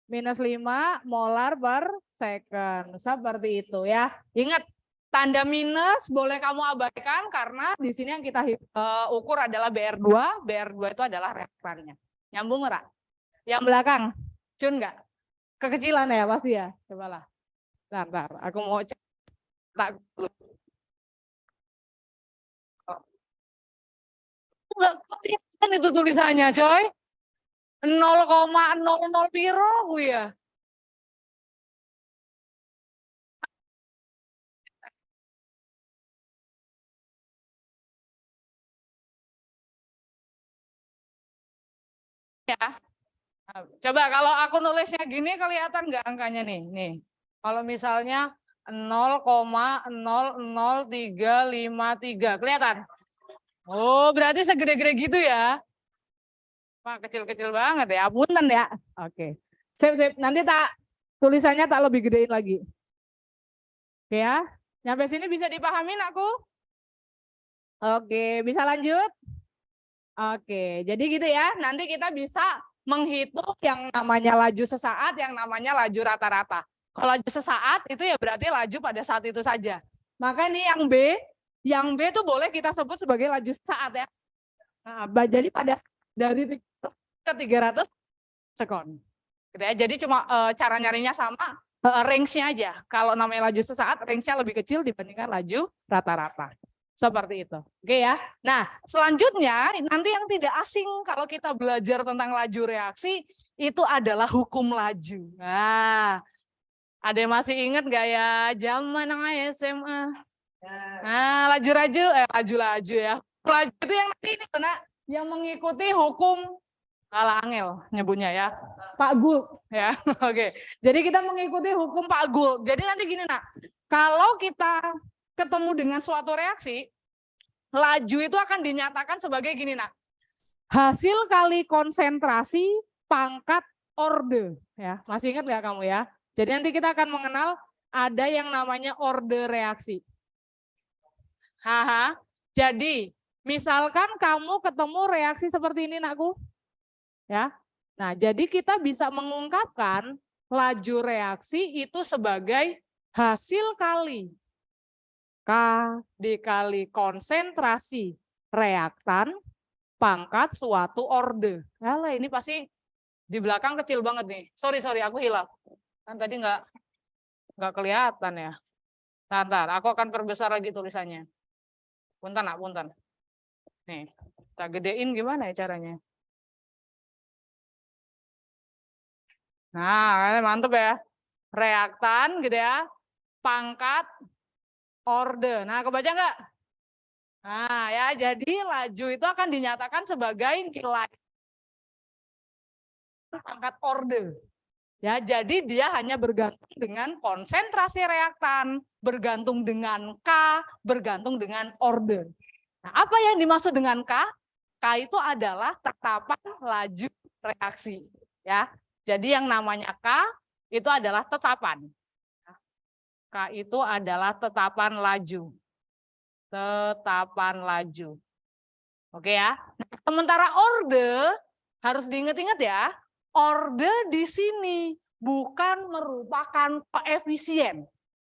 minus 5 molar per second. Seperti itu ya. Ingat, tanda minus boleh kamu abaikan karena di sini yang kita ukur adalah BR2. BR2 itu adalah reaktannya. Nyambung nggak? Yang belakang, Cun nggak? Kekecilan ya pasti ya. Cobalah. Bentar, aku mau cek. Tak dulu. Enggak kelihatan itu tulisannya, coy. 0,00 piro ya. Ya. Coba kalau aku nulisnya gini kelihatan nggak angkanya nih? Nih. Kalau misalnya 0,00353 kelihatan? Oh, berarti segede-gede gitu ya? Wah, kecil-kecil banget ya. Punten ya. Oke. Sip. Nanti tulisannya tak lebih gedein lagi. Oke ya. Nyampe sini bisa dipahamin aku? Oke, bisa lanjut? Oke, jadi gitu ya. Nanti kita bisa menghitung yang namanya laju sesaat, yang namanya laju rata-rata. Kalau laju sesaat itu ya berarti laju pada saat itu saja. Maka ini yang B itu boleh kita sebut sebagai laju sesaat ya. Nah, jadi pada dari ke 300 sekon. Gitu ya. Jadi cuma cara nyarinya sama, range-nya aja. Kalau namanya laju sesaat, range-nya lebih kecil dibandingkan laju rata-rata. Seperti itu. Oke ya. Nah, selanjutnya nanti yang tidak asing kalau kita belajar tentang laju reaksi itu adalah hukum laju. Nah, ada yang masih ingat nggak ya zaman SMA? Nah, laju-laju ya. Laju itu yang nanti ini tuh, yang mengikuti hukum ala angel nyebutnya ya. Pak Gul ya. Oke. Jadi kita mengikuti hukum Pak Gul. Jadi nanti gini kalau kita ketemu dengan suatu reaksi, laju itu akan dinyatakan sebagai gini hasil kali konsentrasi pangkat orde ya. Masih ingat nggak kamu ya? Jadi nanti kita akan mengenal ada yang namanya orde reaksi. Jadi misalkan kamu ketemu reaksi seperti ini nakku, ya. Nah, jadi kita bisa mengungkapkan laju reaksi itu sebagai hasil kali K dikali konsentrasi reaktan pangkat suatu orde. Alah, ini pasti di belakang kecil banget nih. Sorry, aku hilaf. Kan tadi nggak kelihatan ya. Ntar, aku akan perbesar lagi tulisannya. Punten. Nih, kita gedein gimana ya caranya? Nah, mantep ya. Reaktan gitu ya. Pangkat orde. Nah, kebaca nggak? Nah, ya jadi laju itu akan dinyatakan sebagai nilai pangkat orde. Ya, jadi dia hanya bergantung dengan konsentrasi reaktan, bergantung dengan K, bergantung dengan orde. Nah, apa yang dimaksud dengan K? K itu adalah tetapan laju reaksi. Ya, jadi yang namanya K itu adalah tetapan. K itu adalah tetapan laju. Tetapan laju. Oke ya. Nah, sementara orde harus diingat-ingat ya. Orde di sini bukan merupakan koefisien.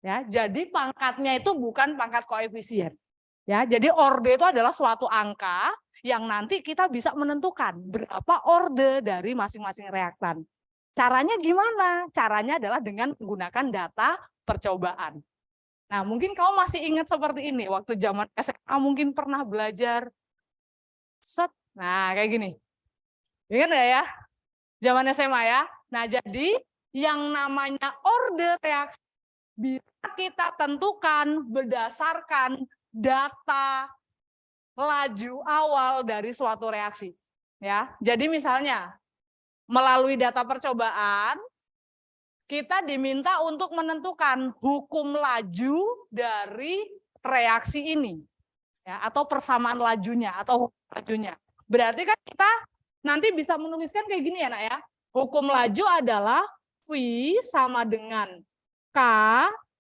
Ya, jadi pangkatnya itu bukan pangkat koefisien. Ya, jadi orde itu adalah suatu angka yang nanti kita bisa menentukan berapa orde dari masing-masing reaktan. Caranya gimana? Caranya adalah dengan menggunakan data percobaan. Nah, mungkin kamu masih ingat seperti ini. Waktu zaman SMA mungkin pernah belajar. Nah, kayak gini. Ingat nggak ya? Zaman SMA ya. Nah, jadi yang namanya orde reaksi bisa kita tentukan berdasarkan data laju awal dari suatu reaksi. Ya, jadi misalnya melalui data percobaan kita diminta untuk menentukan hukum laju dari reaksi ini, ya, atau persamaan lajunya atau hukum lajunya. Berarti kan kita nanti bisa menuliskan kayak gini ya, Nak ya. Hukum laju adalah V sama dengan K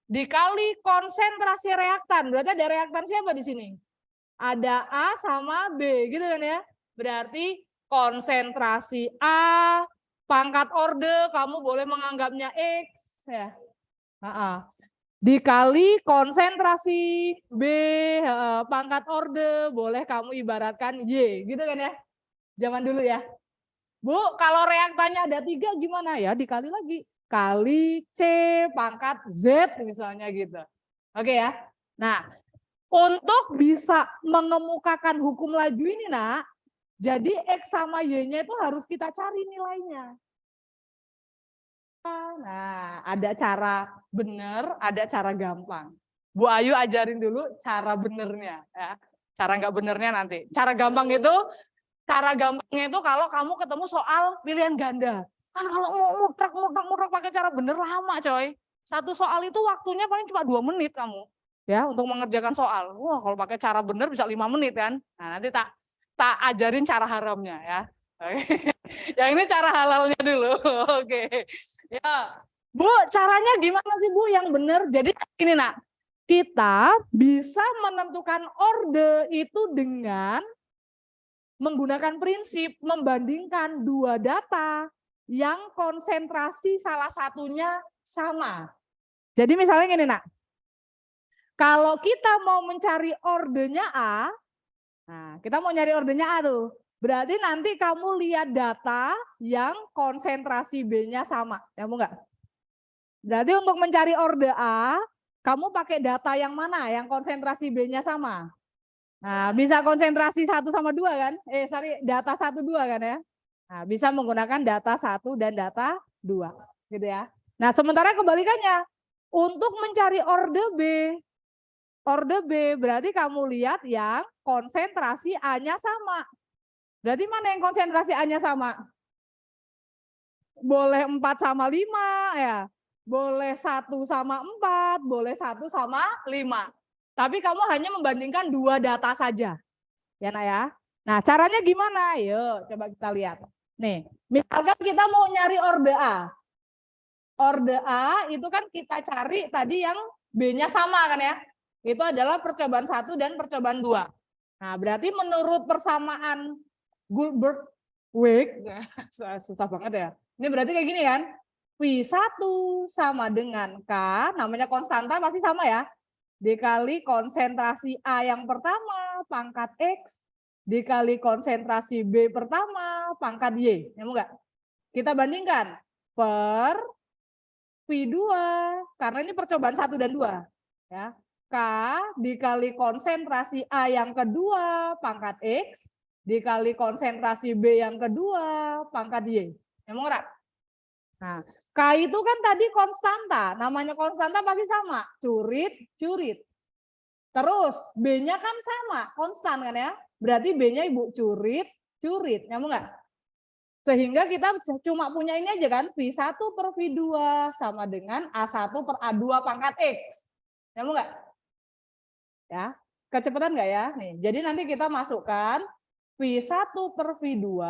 dikali konsentrasi reaktan. Berarti ada reaktan siapa di sini? Ada A sama B, gitu kan ya. Berarti konsentrasi A, pangkat orde, kamu boleh menganggapnya X. Ya. Dikali konsentrasi B, pangkat orde, boleh kamu ibaratkan Y, gitu kan ya. Zaman dulu ya. Bu, kalau reaktannya ada 3 gimana ya? Dikali lagi. Kali C pangkat Z misalnya gitu. Oke ya. Nah, untuk bisa mengemukakan hukum laju ini, Nak, jadi X sama Y-nya itu harus kita cari nilainya. Nah, ada cara benar, ada cara gampang. Bu Ayu ajarin dulu cara benernya. Ya. Cara nggak benernya nanti. Cara gampangnya itu kalau kamu ketemu soal pilihan ganda. Kan kalau mau mutlak pakai cara bener lama, coy. Satu soal itu waktunya paling cuma 2 menit kamu. Ya, untuk mengerjakan soal. Wah, kalau pakai cara bener bisa 5 menit kan. Nah, nanti tak ajarin cara haramnya ya. Yang ini cara halalnya dulu. Oke. Ya. Bu, caranya gimana sih Bu yang benar? Jadi ini, Nak. Kita bisa menentukan orde itu dengan menggunakan prinsip membandingkan 2 data yang konsentrasi salah satunya sama. Jadi misalnya gini, Nak. Kalau kita mau mencari ordenya A, nah kita mau nyari ordenya A tuh. Berarti nanti kamu lihat data yang konsentrasi B-nya sama. Kamu enggak? Berarti untuk mencari orde A, kamu pakai data yang mana? Yang konsentrasi B-nya sama. Nah, bisa konsentrasi 1 sama 2 kan? Data 1, 2 kan ya? Nah, bisa menggunakan data 1 dan data 2. Gitu ya. Nah, sementara kebalikannya. Untuk mencari orde B berarti kamu lihat yang konsentrasi A-nya sama. Berarti mana yang konsentrasi A-nya sama? Boleh 4 sama 5 ya. Boleh 1 sama 4, boleh 1 sama 5. Tapi kamu hanya membandingkan 2 data saja. Ya, Nak ya. Nah, caranya gimana? Yuk, coba kita lihat. Nih, misalkan kita mau nyari orde A. Orde A itu kan kita cari tadi yang B-nya sama kan ya. Itu adalah percobaan 1 dan percobaan 2. Nah, berarti menurut persamaan Goldberg-Weick, susah banget ya. Ini berarti kayak gini kan. V1 sama dengan K, namanya konstanta pasti sama ya. Dikali konsentrasi A yang pertama, pangkat X, dikali konsentrasi B pertama, pangkat Y. Nyambung nggak? Kita bandingkan per V2, karena ini percobaan 1 dan 2. Ya. K dikali konsentrasi A yang kedua, pangkat X, dikali konsentrasi B yang kedua, pangkat Y. Nyambung nggak? Nah, K itu kan tadi konstanta, namanya konstanta pasti sama, curit. Terus B-nya kan sama, konstan kan ya, berarti B-nya Ibu curit, nyambung nggak? Sehingga kita cuma punya ini aja kan, V1 per V2 sama dengan A1 per A2 pangkat X. Nyambung nggak? Ya, kecepatan nggak ya? Nih, jadi nanti kita masukkan V1 per V2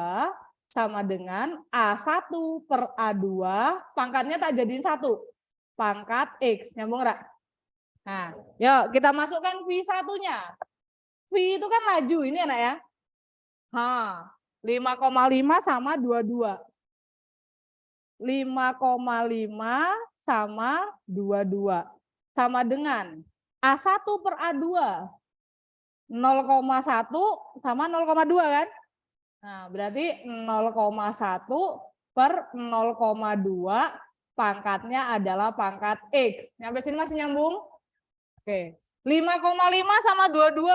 sama dengan A1 per A2, pangkatnya tak jadiin 1. Pangkat X, nyambung nggak? Nah, yuk kita masukkan V1-nya. V itu kan laju, ini anak ya. 5,5 sama 22. 5,5 sama 22. Sama dengan A1 per A2. 0,1 sama 0,2 kan? Nah, berarti 0,1 per 0,2 pangkatnya adalah pangkat X. Sampai sini masih nyambung? Oke. 5,5 sama 22.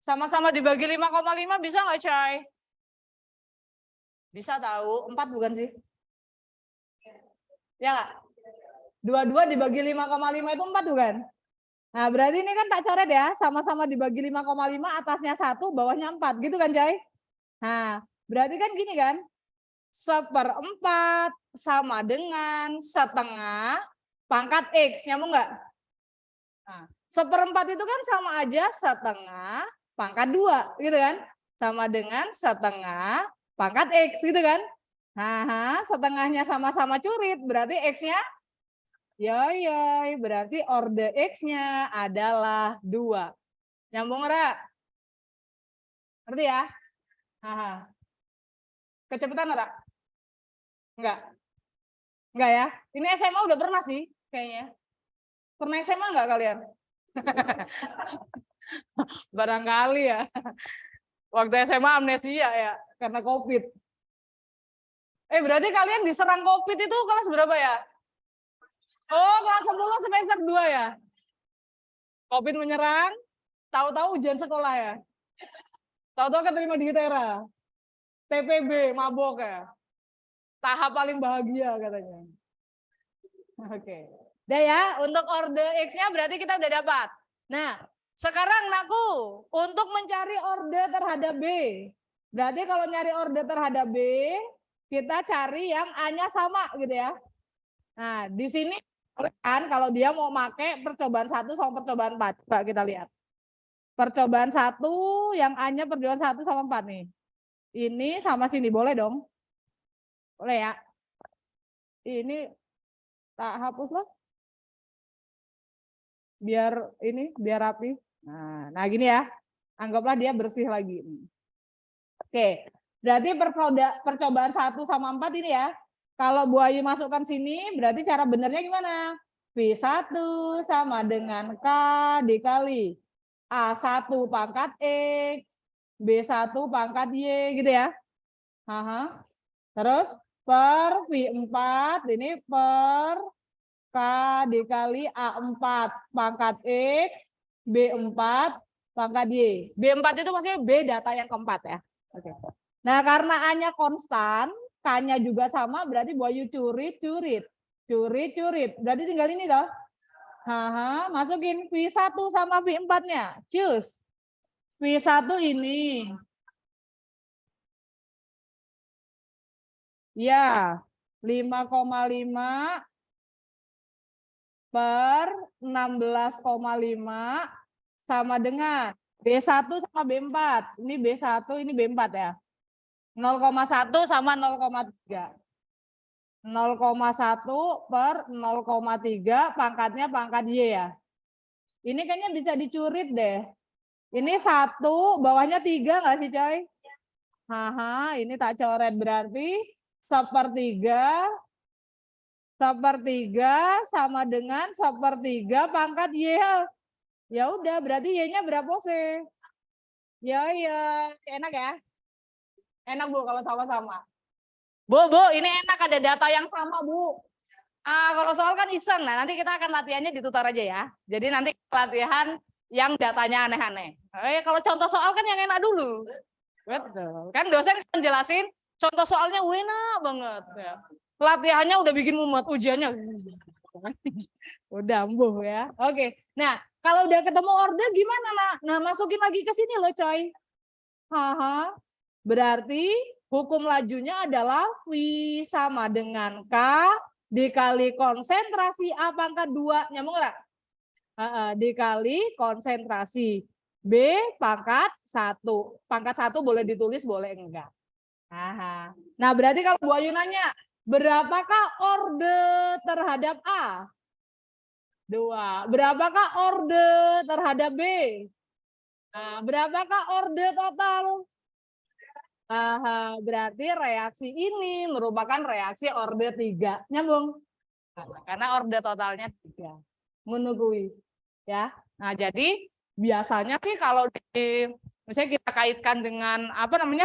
Sama-sama dibagi 5,5 bisa nggak, Chay? Bisa tahu? 4 bukan sih? Ya nggak? 22 dibagi 5,5 itu 4 bukan? Nah, berarti ini kan tak coret ya, sama-sama dibagi 5,5, atasnya 1, bawahnya 4, gitu kan, Jai? Nah, berarti kan gini kan, 1/4 sama dengan setengah pangkat X, nyambung nggak? Nah, 1/4 itu kan sama aja setengah pangkat 2, gitu kan? Sama dengan setengah pangkat X, gitu kan? Nah, setengahnya sama-sama curit, berarti X-nya yoi, berarti orde X-nya adalah 2. Nyambung ora? Ngerti ya? Haha. Kecepatan ora? Enggak. Enggak ya? Ini SMA udah pernah sih kayaknya. Pernah SMA enggak kalian? Barangkali ya. Waktu SMA amnesia ya karena Covid. Berarti kalian diserang Covid itu kelas berapa ya? Oh, kelas 10 semester 2 ya? Covid menyerang, tahu-tahu ujian sekolah ya? Tahu-tahu keterima di ITERA. TPB, mabok ya? Tahap paling bahagia katanya. Oke. Udah ya, untuk orde X-nya berarti kita udah dapat. Nah, sekarang Nakku, untuk mencari orde terhadap B. Berarti kalau nyari orde terhadap B, kita cari yang A-nya sama gitu ya. Nah, di sini kan kalau dia mau pakai percobaan 1 sama percobaan 4. Coba kita lihat. Percobaan 1 yang A-nya percobaan 1 sama 4 nih. Ini sama sini, boleh dong? Boleh ya? Ini tak hapus lah. Biar rapi. Nah gini ya. Anggaplah dia bersih lagi. Oke. Berarti percobaan 1 sama 4 ini ya. Kalau Bu Ayu masukkan sini, berarti cara benernya gimana? V1 sama dengan K dikali A1 pangkat X, B1 pangkat Y gitu ya. Terus per V4 ini per K dikali A4 pangkat X, B4 pangkat Y. B4 itu maksudnya B data yang keempat ya. Oke. Nah, karena A-nya konstan, K-nya juga sama, berarti Bu Ayu curit. Berarti tinggal ini toh. Masukin V1 sama V4-nya. Cus. V1 ini. Ya, 5,5 per 16,5 sama dengan B1 sama B4. Ini B1, ini B4 ya. 0,1 sama 0,3. 0,1 per 0,3 pangkatnya pangkat Y ya. Ini kayaknya bisa dicurit deh. Ini 1, bawahnya 3 nggak sih coy? Ini tak coret berarti sepertiga sama dengan sepertiga pangkat Y. Ya udah, berarti Y-nya berapa sih? Ya, enak ya? Enak Bu kalau sama-sama. Bu, ini enak ada data yang sama Bu. Kalau soal kan iseng, nah nanti kita akan latihannya ditutor aja ya. Jadi nanti latihan yang datanya aneh-aneh. Kalau contoh soal kan yang enak dulu. Betul. Kan dosen kan jelasin contoh soalnya enak banget. Ya. Latihannya udah bikin mumet, ujiannya. Udah ambuh ya. Oke. Nah, kalau udah ketemu order gimana, Nak? Nah, masukin lagi ke sini loh, coy. Berarti hukum lajunya adalah V sama dengan K dikali konsentrasi A pangkat 2. Nyambung nggak? Dikali konsentrasi B pangkat 1. Pangkat 1 boleh ditulis, boleh enggak. Nah, berarti kalau Bu Ayu nanya, berapakah orde terhadap A? 2. Berapakah orde terhadap B? Berapakah orde total? Berarti reaksi ini merupakan reaksi orde 3. Nyambung? Karena orde totalnya 3. Menunggui. Ya. Nah, jadi biasanya sih kalau misalnya kita kaitkan dengan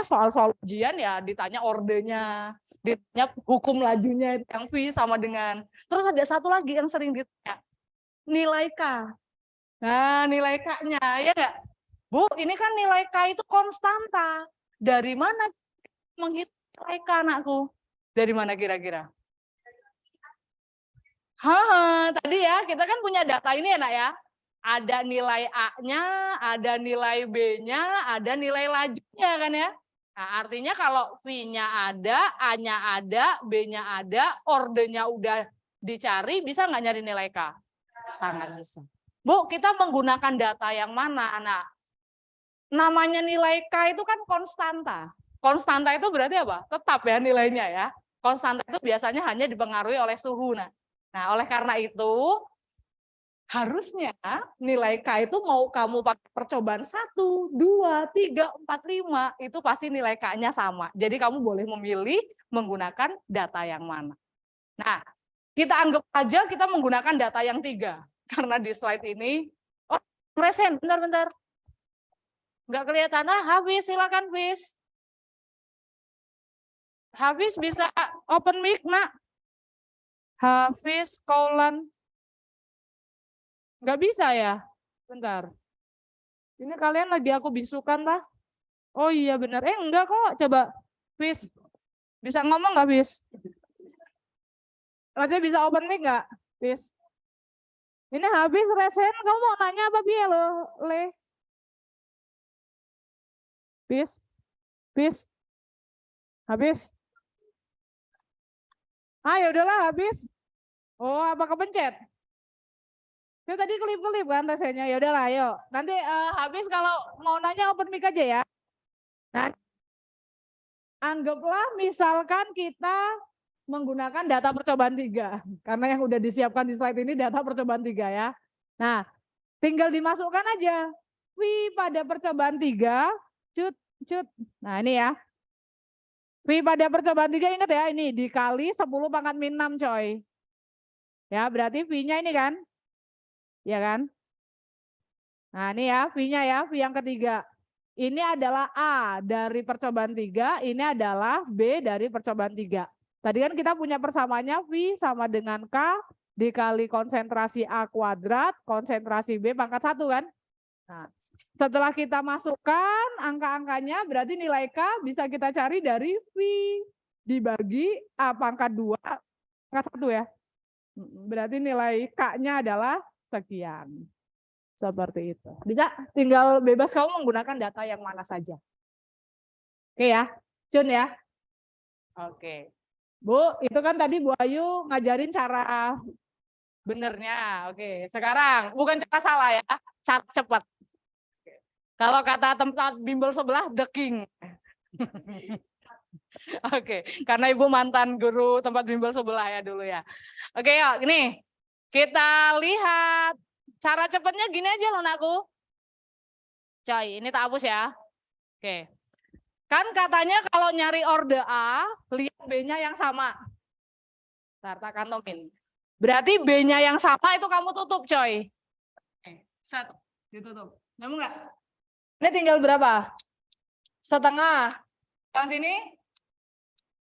soal-soal ujian ya ditanya ordenya, ditanya hukum lajunya yang V sama dengan. Terus ada satu lagi yang sering ditanya, nilai K. Nah, nilai K-nya ya enggak? Bu, ini kan nilai K itu konstanta. Dari mana menghitung nilai K, anakku? Dari mana kira-kira? Tadi ya kita kan punya data ini ya nak ya. Ada nilai A-nya, ada nilai B-nya, ada nilai lajunya kan ya. Nah, artinya kalau V-nya ada, A-nya ada, B-nya ada, ordernya udah dicari, bisa nggak nyari nilai K? Sangat bisa. Bu, kita menggunakan data yang mana, anak? Namanya nilai K itu kan konstanta. Konstanta itu berarti apa? Tetap ya nilainya ya. Konstanta itu biasanya hanya dipengaruhi oleh suhu. Nah, oleh karena itu, harusnya nilai K itu mau kamu pakai percobaan 1, 2, 3, 4, 5, itu pasti nilai K-nya sama. Jadi kamu boleh memilih menggunakan data yang mana. Nah, kita anggap aja kita menggunakan data yang 3. Karena di slide ini, oh resen, bentar. Nggak kelihatan, Hafiz, silakan Hafiz. Hafiz bisa open mic, nak. Hafiz, Kaulan. Nggak bisa ya? Bentar. Ini kalian lagi aku bisukan, lah. Oh iya benar. Enggak kok. Coba, Fis. Bisa ngomong nggak, Fis? Masih bisa open mic nggak, Fis? Ini habis resen. Kamu mau nanya apa, Bia lo, Le? Fis? Habis? Ya udahlah, habis. Oh, apa kepencet? Itu tadi kelip-kelip kan rasanya. Ya udahlah, ayo. Nanti habis kalau mau nanya open mic aja ya. Nah, anggaplah misalkan kita menggunakan data percobaan 3. Karena yang udah disiapkan di slide ini data percobaan 3 ya. Nah, tinggal dimasukkan aja. V pada percobaan 3, cut. Nah, ini ya. V pada percobaan 3 ingat ya, ini dikali 10 pangkat min 6 coy. Ya, berarti V-nya ini kan. Ya kan? Nah, ini ya V-nya ya, V yang ketiga. Ini adalah A dari percobaan 3, ini adalah B dari percobaan 3. Tadi kan kita punya persamaannya V sama dengan K dikali konsentrasi A kuadrat, konsentrasi B pangkat 1 kan. Nah, setelah kita masukkan angka-angkanya berarti nilai K bisa kita cari dari V dibagi A pangkat 2 pangkat 1 ya. Berarti nilai K-nya adalah sekian. Seperti itu. Bisa tinggal bebas kamu menggunakan data yang mana saja. Oke ya, Cun ya. Oke. Bu, itu kan tadi Bu Ayu ngajarin cara benernya. Oke, sekarang bukan cara salah ya, cara cepat. Kalau kata tempat bimbel sebelah, the king. Oke, karena Ibu mantan guru tempat bimbel sebelah ya dulu ya. Oke, yuk ini kita lihat cara cepatnya gini aja loh anakku. Coy, ini tak hapus ya. Oke. Kan katanya kalau nyari orde A, lihat B-nya yang sama. Bentar, tak kantongin. Berarti B-nya yang sama itu kamu tutup, coy. Satu, ditutup. Kamu enggak? Ini tinggal berapa? Setengah. Yang sini?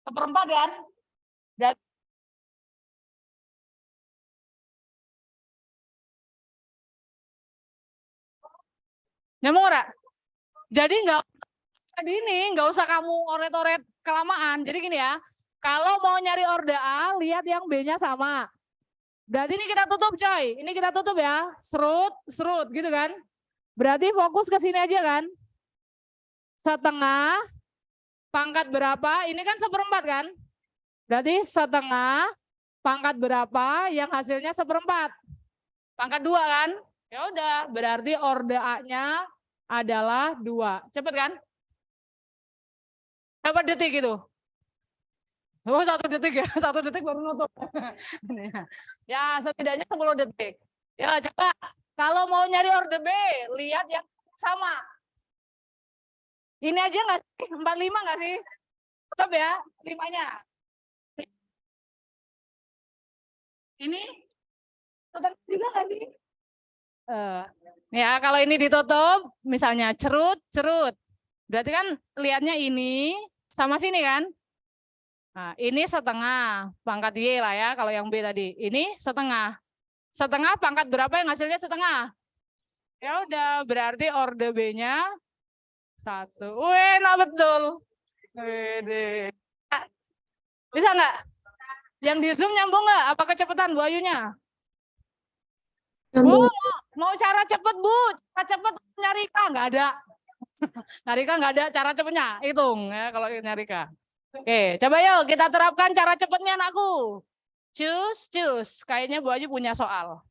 Seperempat kan? Dan nyamuk enggak? Jadi nggak usah kamu oret-oret kelamaan. Jadi gini ya, kalau mau nyari orde A, lihat yang B-nya sama. Berarti ini kita tutup coy, ini kita tutup ya, serut gitu kan. Berarti fokus ke sini aja kan. Setengah, pangkat berapa, ini kan seperempat kan. Berarti setengah, pangkat berapa, yang hasilnya seperempat. Pangkat 2 kan. Ya udah, berarti orde A-nya adalah 2. Cepet kan? Berapa detik itu? Oh, 1 detik ya, 1 detik baru nutup. Ya, setidaknya 10 detik. Ya, coba kalau mau nyari orde B, lihat yang sama. Ini aja nggak sih? 45 nggak sih? Tetap ya, 5-nya. Ini tetap juga nggak sih? Ya, kalau ini ditutup, misalnya cerut. Berarti kan lihatnya ini sama sini kan? Nah, ini setengah, pangkat Y lah ya, kalau yang B tadi. Ini setengah. Setengah pangkat berapa yang hasilnya setengah? Ya udah, berarti orde B-nya 1. Wih, nah betul. Bisa nggak? Yang di Zoom nyambung nggak? Apa kecepatan Bu Ayunya? Bu, mau cara cepet Bu, cara cepet nyarika nggak ada. Nyarika nggak ada cara cepetnya, hitung ya kalau nyarika. Oke, coba yuk kita terapkan cara cepetnya anakku. Cus. Kayaknya Bu Ayu punya soal.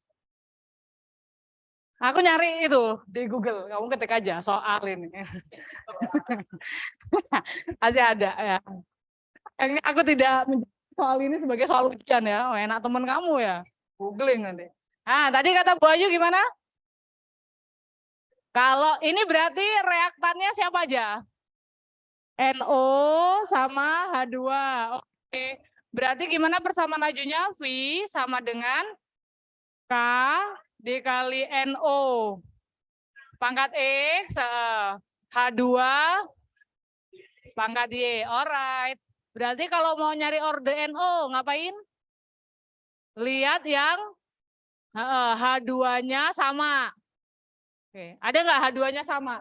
Aku nyari itu di Google, kamu ketik aja soal ini. Masih ada ya. Ini aku tidak menjadi soal ini sebagai soal ujian ya. Oh, enak teman kamu ya. Googling nanti. Nah, tadi kata Bu Ayu gimana? Kalau ini berarti reaktannya siapa aja? NO sama H2. Oke. Berarti gimana persamaan lajunya? V sama dengan K dikali NO. Pangkat X, H2 pangkat Y. Alright. Berarti kalau mau nyari orde NO, ngapain? Lihat yang H2-nya sama. Oke. Ada nggak H2-nya sama?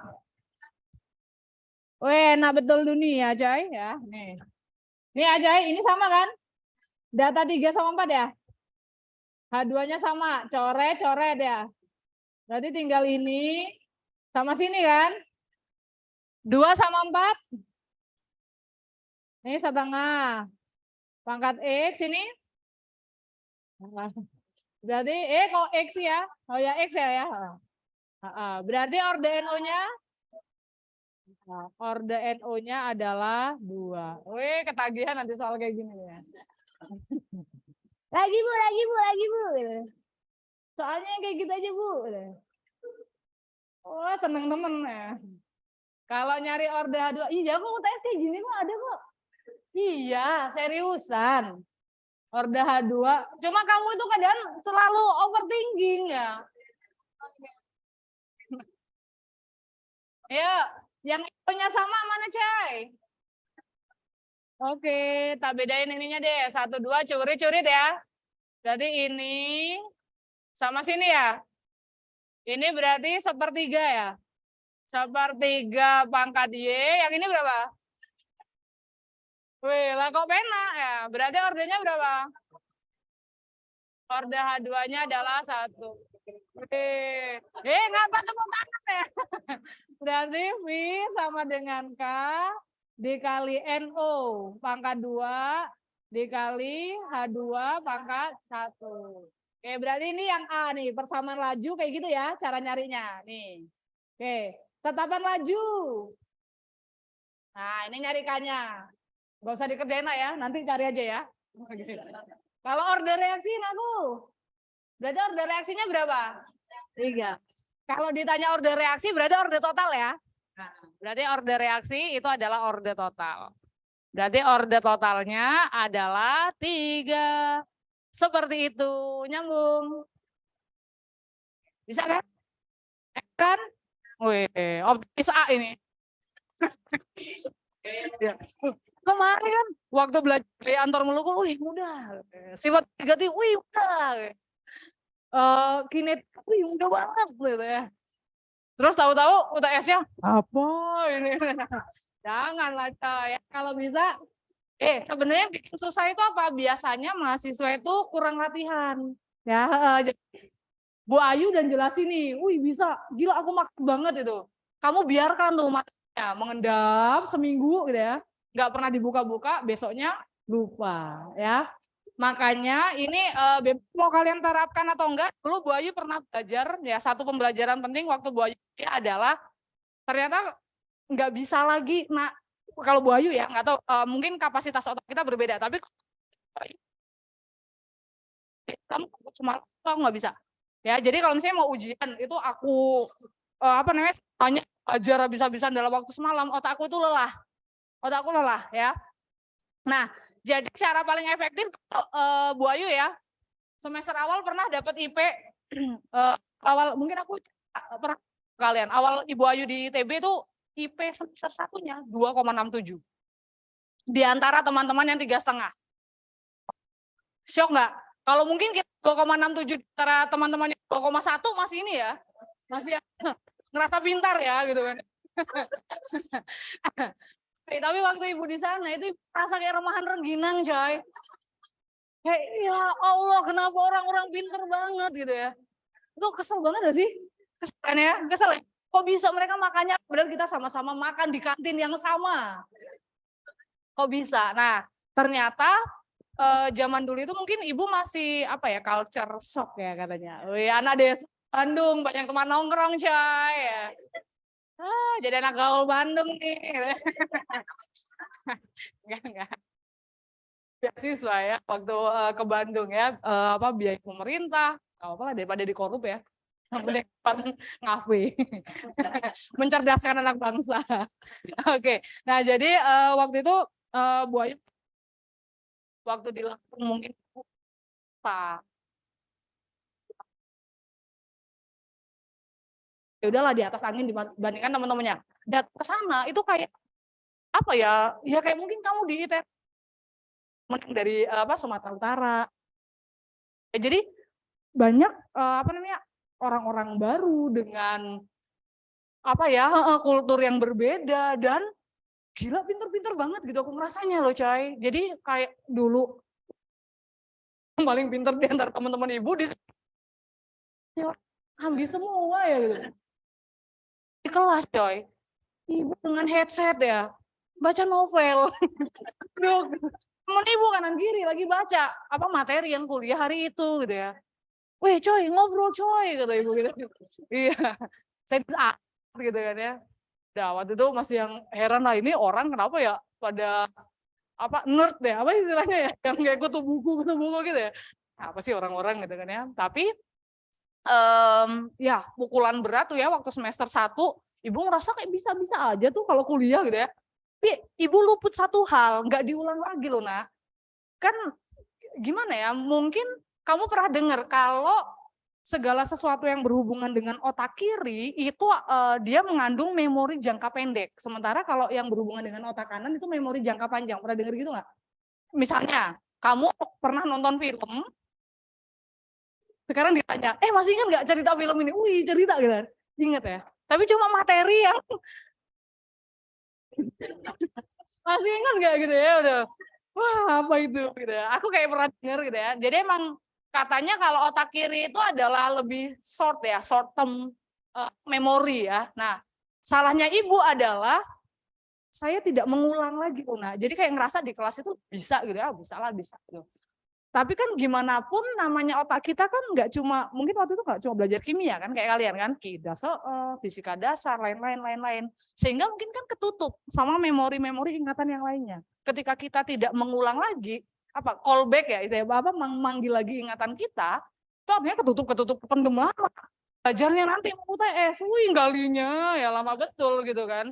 Weh, enak betul dunia, Jai ya. Nih. Nih Ajay, ini sama kan? Data 3 sama 4 ya? H2-nya sama, coret ya. Berarti tinggal ini sama sini kan? 2 sama 4. Ini setengah. Pangkat X ini. Berarti kok X ya? Oh ya X ya. Berarti orde NO-nya? Orde NO-nya adalah 2. Wih, ketagihan nanti soal kayak gini ya. Lagi Bu. Soalnya kayak gitu aja Bu. Oh, seneng temen ya. Kalau nyari orde H2, iya kok UTS kayak gini kok ada kok. Iya, seriusan. Orde H2, cuma kamu itu kadang selalu overthinking ya. Ya, yang itu-nya sama mana, Cai? Oke, tak bedain ininya deh. 1, 2, curi-curit ya. Berarti ini sama sini ya. Ini berarti 1/3 ya. 1/3 pangkat Y, yang ini berapa? Wih, lah kok pena ya. Berarti ordenya berapa? Orde H2-nya adalah 1. Ngapa tepuk tangan ya? Berarti V sama dengan K dikali NO pangkat 2 dikali H2 pangkat 1. Oke, berarti ini yang A nih, persamaan laju kayak gitu ya cara nyarinya. Nih. Oke, tetapan laju. Nah, ini nyarikannya. Gak usah dikerjain lah ya, nanti cari aja ya. Kalau order reaksi aku, berarti order reaksinya berapa? 3. Kalau ditanya order reaksi berarti order total ya. Nah, berarti order reaksi itu adalah order total. Berarti order totalnya adalah 3. Seperti itu, nyambung. Bisa kan? Kan? Wih, optimis A ini. Ya. Kemarin kan waktu belajar di Antor Meluku, wih mudah. Sifat negatif, wih mudah. Kinet, wih mudah banget gitu ya. Terus tahu-tahu UTS-nya apa ini? Janganlah coy. Kalau bisa, sebenarnya bikin susah itu apa? Biasanya mahasiswa itu kurang latihan. Ya, Bu Ayu dan jelasin nih, wih bisa, gila aku makin banget itu. Kamu biarkan tuh matanya mengendap seminggu gitu ya. Nggak pernah dibuka-buka, besoknya lupa ya. Makanya ini mau kalian terapkan atau enggak, dulu Bu Ayu pernah belajar, ya satu pembelajaran penting waktu Bu Ayu adalah ternyata nggak bisa lagi, nah kalau Bu Ayu ya, nggak tahu, mungkin kapasitas otak kita berbeda, tapi kamu semalam aku nggak bisa. Ya, jadi kalau misalnya mau ujian itu aku tanya ajar habis-habisan dalam waktu semalam, otakku itu lelah. Otakku lelah ya. Nah, jadi cara paling efektif Bu Ayu ya, semester awal pernah dapat IP awal mungkin aku pernah kalian awal Ibu Ayu di ITB itu IP semester 1-nya 2,67 di antara teman-teman yang 3,5. Syok nggak? Kalau mungkin kita 2,67 antara teman-teman yang 2,1 masih ini ya, masih ngerasa pintar ya gitu kan. Tapi waktu ibu di sana itu rasa kayak remahan rengginang coy. Kayak ya Allah, kenapa orang-orang pinter banget gitu ya. Itu kesel banget gak sih? Kesel kan ya? Kesel ya? Kok bisa mereka makannya, padahal kita sama-sama makan di kantin yang sama. Kok bisa? Nah, ternyata zaman dulu itu mungkin ibu masih apa ya, culture shock ya katanya. Wih, anak desa Bandung banyak teman nongkrong coy ya. Jadi anak gaul Bandung nih. Enggak. Beasiswa ya waktu ke Bandung ya, apa biaya pemerintah, nggak apa-apa lah daripada dikorup ya. Mending ngafe. Mencerdaskan anak bangsa. Oke. Nah, jadi waktu itu Bu Ayu waktu di Lampung mungkin Pak. Ya udahlah di atas angin dibandingkan teman-temannya. Dan ke sana itu kayak apa ya? Ya kayak mungkin kamu di ITS dari apa Sumatera Utara. Ya, jadi banyak apa namanya orang-orang baru dengan apa ya kultur yang berbeda dan gila pinter-pinter banget gitu aku ngerasanya loh coy. Jadi kayak dulu yang paling pinter di antara teman-teman ibu di habis semua ya gitu. Di kelas coy. Ibu dengan headset ya baca novel. Temen ibu kanan kiri lagi baca apa materi yang kuliah hari itu gitu ya. Weh coy ngobrol coy kata ibu gitu. Iya. Saya gitu kan ya. Nah, waktu itu masih yang heran lah ini orang kenapa ya pada apa nerd deh apa istilahnya ya yang kayak kutu buku gitu ya. Apa sih orang-orang gitu kan ya. Tapi ya pukulan berat tuh ya waktu semester 1 ibu ngerasa kayak bisa-bisa aja tuh kalau kuliah gitu ya. Tapi ibu luput satu hal, nggak diulang lagi loh nak. Kan gimana ya, mungkin kamu pernah dengar kalau segala sesuatu yang berhubungan dengan otak kiri itu dia mengandung memori jangka pendek. Sementara kalau yang berhubungan dengan otak kanan itu memori jangka panjang. Pernah dengar gitu nggak? Misalnya, kamu pernah nonton film, sekarang ditanya, masih ingat nggak cerita film ini? Wih, cerita gitu kan. Ingat ya. Tapi cuma materi yang masih ingat nggak gitu ya udah. Wah, apa itu gitu ya. Aku kayak pernah dengar gitu ya. Jadi emang katanya kalau otak kiri itu adalah lebih short ya, short term memori ya. Nah, salahnya ibu adalah saya tidak mengulang lagi, Una. Jadi kayak ngerasa di kelas itu bisa gitu ya, bisa lah, bisa gitu. Tapi kan gimana pun namanya otak kita kan nggak cuma, mungkin waktu itu nggak cuma belajar kimia kan, kayak kalian kan, dasar, fisika dasar, lain-lain. Sehingga mungkin kan ketutup sama memori-memori ingatan yang lainnya. Ketika kita tidak mengulang lagi, apa callback ya, istilah apa manggil lagi ingatan kita, itu artinya ketutup pendem lama. Belajarnya nanti mau UTS, wih galinya ya lama betul gitu kan.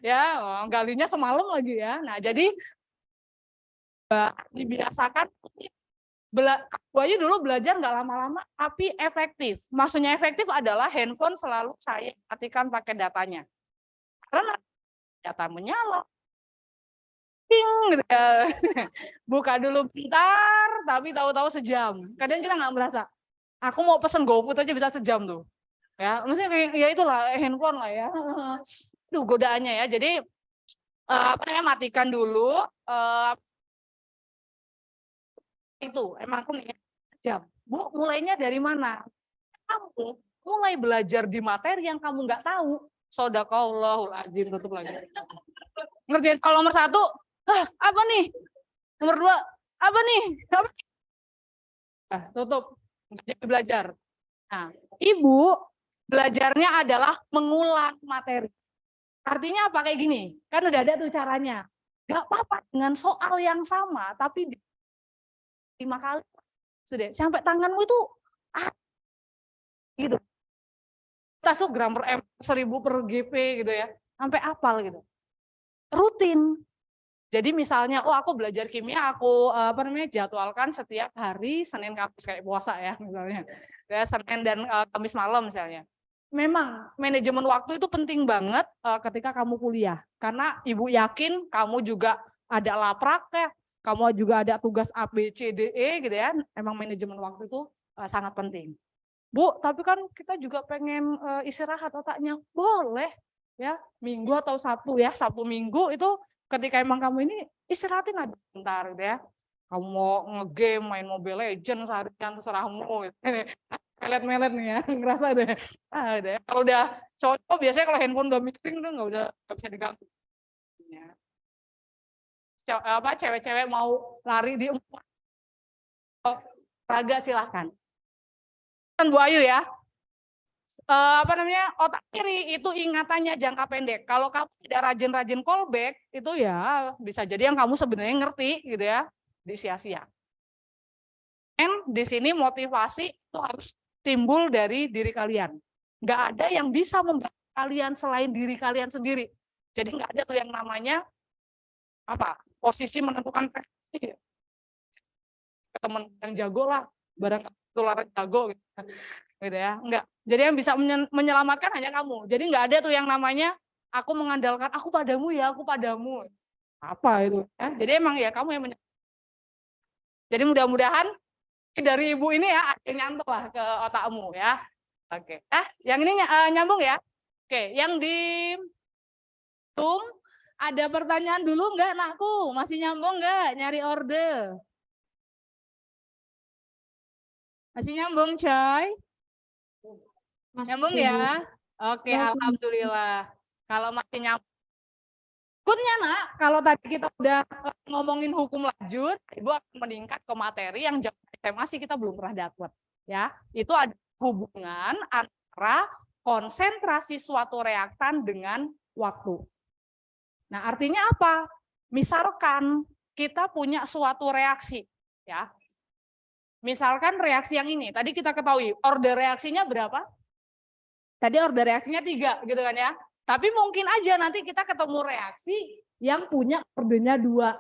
Ya, galinya semalam lagi ya. Nah, jadi dibiasakan aku aja dulu belajar nggak lama-lama tapi efektif. Maksudnya efektif adalah handphone selalu saya matikan pakai datanya. Karena data menyala. Ting gitu ya. Buka dulu bentar tapi tahu-tahu sejam. Kadang kita nggak merasa. Aku mau pesen GoFood aja bisa sejam tuh. Ya, maksudnya kayak ya itulah handphone lah ya. Duh godaannya ya. Jadi apa namanya matikan dulu itu emang aku nih jam. Bu, mulainya dari mana? Kamu mulai belajar di materi yang kamu nggak tahu. Shodaqallahul azim, tutup lagi. Ngerjain kalau nomor 1, apa nih? Nomor 2, apa nih? Apa? Tutup. Jadi belajar. Nah, ibu belajarnya adalah mengulang materi. Artinya apa kayak gini? Kan udah ada tuh caranya. Gak apa-apa dengan soal yang sama, tapi 5 kali sudah sampai tanganmu itu gitu. Tas tuh grammar M 1000 per GP gitu ya. Sampai hafal gitu. Rutin. Jadi misalnya, aku belajar kimia, aku jadwalkan setiap hari Senin Kamis kayak puasa ya misalnya. Ya, Senin dan Kamis malam misalnya. Memang manajemen waktu itu penting banget ketika kamu kuliah. Karena ibu yakin kamu juga ada laprak ya, kamu juga ada tugas A, B, C, D, E gitu ya. Emang manajemen waktu itu sangat penting. Bu, tapi kan kita juga pengen istirahat otaknya. Boleh ya, Minggu atau Sabtu ya, Sabtu Minggu itu ketika emang kamu ini istirahatin aja bentar gitu ya. Kamu mau ngegame, main Mobile Legends seharian terserahmu. Melet-melet nih ya, ngerasa deh. Deh. Kalau udah cowok biasanya kalau handphone udah miring tuh nggak bisa diganggu. Ya. Cewek-cewek mau lari di raga silahkan. Kan Bu Ayu ya. Otak kiri itu ingatannya jangka pendek. Kalau kamu tidak rajin-rajin callback itu ya bisa jadi yang kamu sebenarnya ngerti gitu ya, disia-sia. Di sini motivasi itu harus timbul dari diri kalian. Nggak ada yang bisa membantu kalian selain diri kalian sendiri. Jadi nggak ada tuh yang namanya posisi menentukan prestasi. Teman yang jago lah, barang ketularan jago gitu ya. Enggak. Jadi yang bisa menyelamatkan hanya kamu. Jadi nggak ada tuh yang namanya aku mengandalkan aku padamu ya, aku padamu. Apa itu ya? Jadi emang ya kamu yang Jadi mudah-mudahan dari ibu ini ya nyantol lah ke otakmu ya. Oke. Yang ini nyambung ya. Oke, yang di Zoom ada pertanyaan dulu enggak, nakku? Masih nyambung enggak nyari orde? Masih nyambung, coy? Nyambung ya? Oke, alhamdulillah. Kalau masih nyambung. Berikutnya, Nak, kalau tadi kita udah ngomongin hukum lanjut, Ibu akan meningkat ke materi yang masih kita belum pernah dapat. Ya, itu ada hubungan antara konsentrasi suatu reaktan dengan waktu. Nah, artinya apa? Misalkan kita punya suatu reaksi, ya. Misalkan reaksi yang ini, tadi kita ketahui order reaksinya berapa? Tadi order reaksinya 3, gitu kan ya. Tapi mungkin aja nanti kita ketemu reaksi yang punya ordernya 2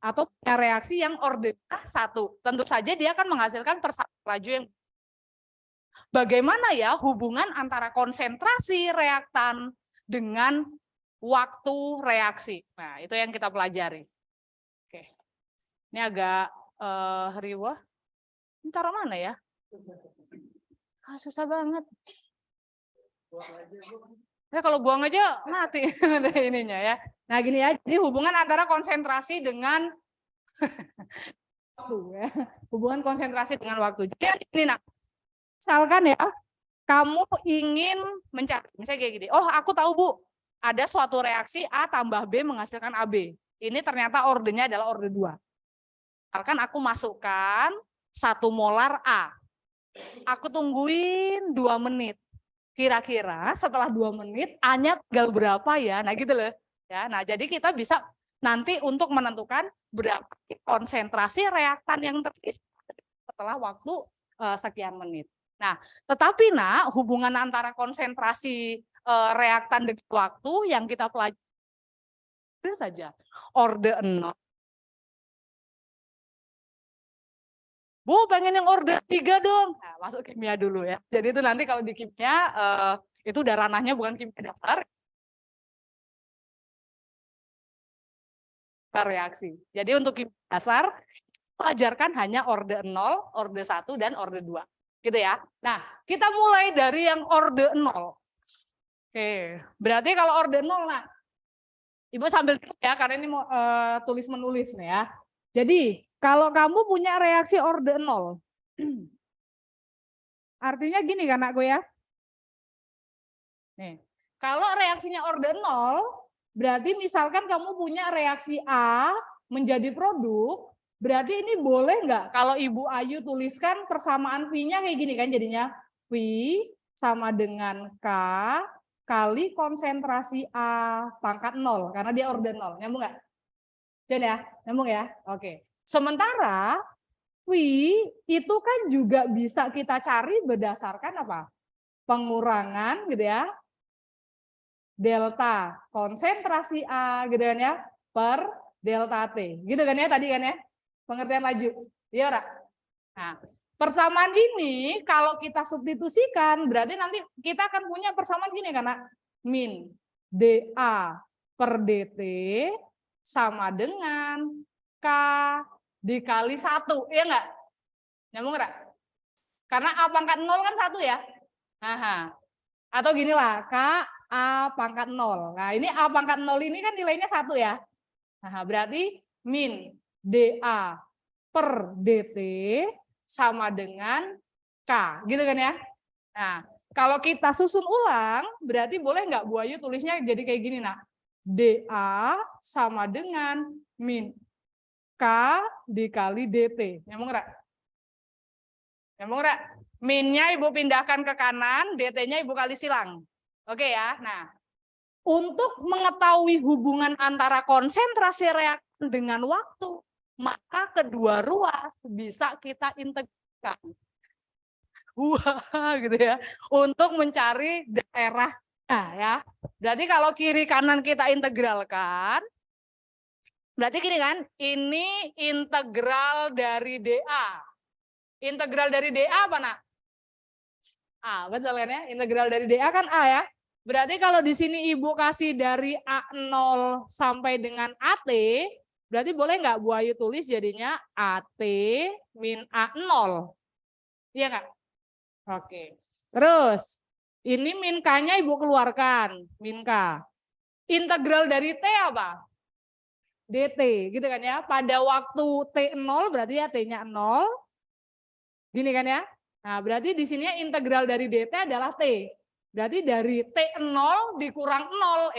atau punya reaksi yang ordernya 1. Tentu saja dia akan menghasilkan persatuan laju yang bagaimana ya hubungan antara konsentrasi reaktan dengan waktu reaksi. Nah, itu yang kita pelajari. Oke. Ini agak riwah. Ntar mana ya? Susah banget. Ya kalau buang aja mati ininya ya. Nah gini ya, jadi hubungan antara konsentrasi dengan waktu ya. Hubungan konsentrasi dengan waktu. Jadi ini nak, misalkan ya, kamu ingin mencari, misalnya kayak gini, oh aku tahu Bu, ada suatu reaksi A tambah B menghasilkan AB. Ini ternyata ordernya adalah order 2. Misalkan aku masukkan 1 molar A. Aku tungguin 2 menit. Kira-kira setelah 2 menit A-nya tinggal berapa ya? Nah gitu loh. Ya, nah jadi kita bisa nanti untuk menentukan berapa konsentrasi reaktan yang terisi setelah waktu sekian menit. Nah, tetapi nak hubungan antara konsentrasi reaktan dengan waktu yang kita pelajari saja. Order 0. Bu, pengen yang order 3 dong. Nah, masuk kimia dulu ya. Jadi itu nanti kalau di kimia itu udah ranahnya bukan kimia dasar. Reaksi. Jadi untuk kimia dasar ajarkan hanya order 0, order 1 dan order 2. Gitu ya. Nah, kita mulai dari yang order 0. Oke, berarti kalau order 0 nah Ibu sambil ya karena ini mau tulis menulis nih ya. Jadi, kalau kamu punya reaksi order 0, artinya gini kan anakku ya. Nih, kalau reaksinya order 0, berarti misalkan kamu punya reaksi A menjadi produk, berarti ini boleh nggak kalau Ibu Ayu tuliskan persamaan V-nya kayak gini kan jadinya V sama dengan K kali konsentrasi A pangkat 0, karena dia order 0. Nyambung nggak? Jadi ya, nyambung ya? Oke. Sementara V itu kan juga bisa kita cari berdasarkan apa? Pengurangan gitu ya. Delta konsentrasi A gitu kan ya per delta T. Gitu kan ya tadi kan ya? Pengertian laju. Iya, Ra? Nah, persamaan ini kalau kita substitusikan berarti nanti kita akan punya persamaan gini karena min dA per dt sama dengan K dikali 1, iya enggak? Nyambung enggak? Karena A pangkat 0 kan 1 ya. Nah, atau ginilah K A pangkat 0. Nah, ini A pangkat 0 ini kan nilainya 1 ya. Nah, berarti min dA per DT sama dengan K, gitu kan ya. Nah, kalau kita susun ulang, berarti boleh nggak Bu Ayu tulisnya jadi kayak gini, nak. DA sama dengan min K dikali DT. Nyambung nggak? Nyambung nggak? Minnya Ibu pindahkan ke kanan, DT-nya Ibu kali silang. Oke ya, nah. Untuk mengetahui hubungan antara konsentrasi reaktan dengan waktu, maka kedua ruas bisa kita integrasikan. Wah, gitu ya. Untuk mencari daerah. Nah, ya. Berarti kalau kiri kanan kita integralkan, berarti gini kan, ini integral dari DA. Integral dari DA apa, nak? A, betul kan ya? Integral dari DA kan A ya. Berarti kalau di sini Ibu kasih dari A0 sampai dengan AT, berarti boleh nggak Bu Ayu tulis jadinya AT min A0? Iya nggak? Oke. Terus, ini min K-nya Ibu keluarkan, min K. Integral dari T apa? DT, gitu kan ya. Pada waktu T0 berarti ya T-nya 0. Gini kan ya. Nah, berarti di sini integral dari DT adalah T. Berarti dari T0 dikurang 0,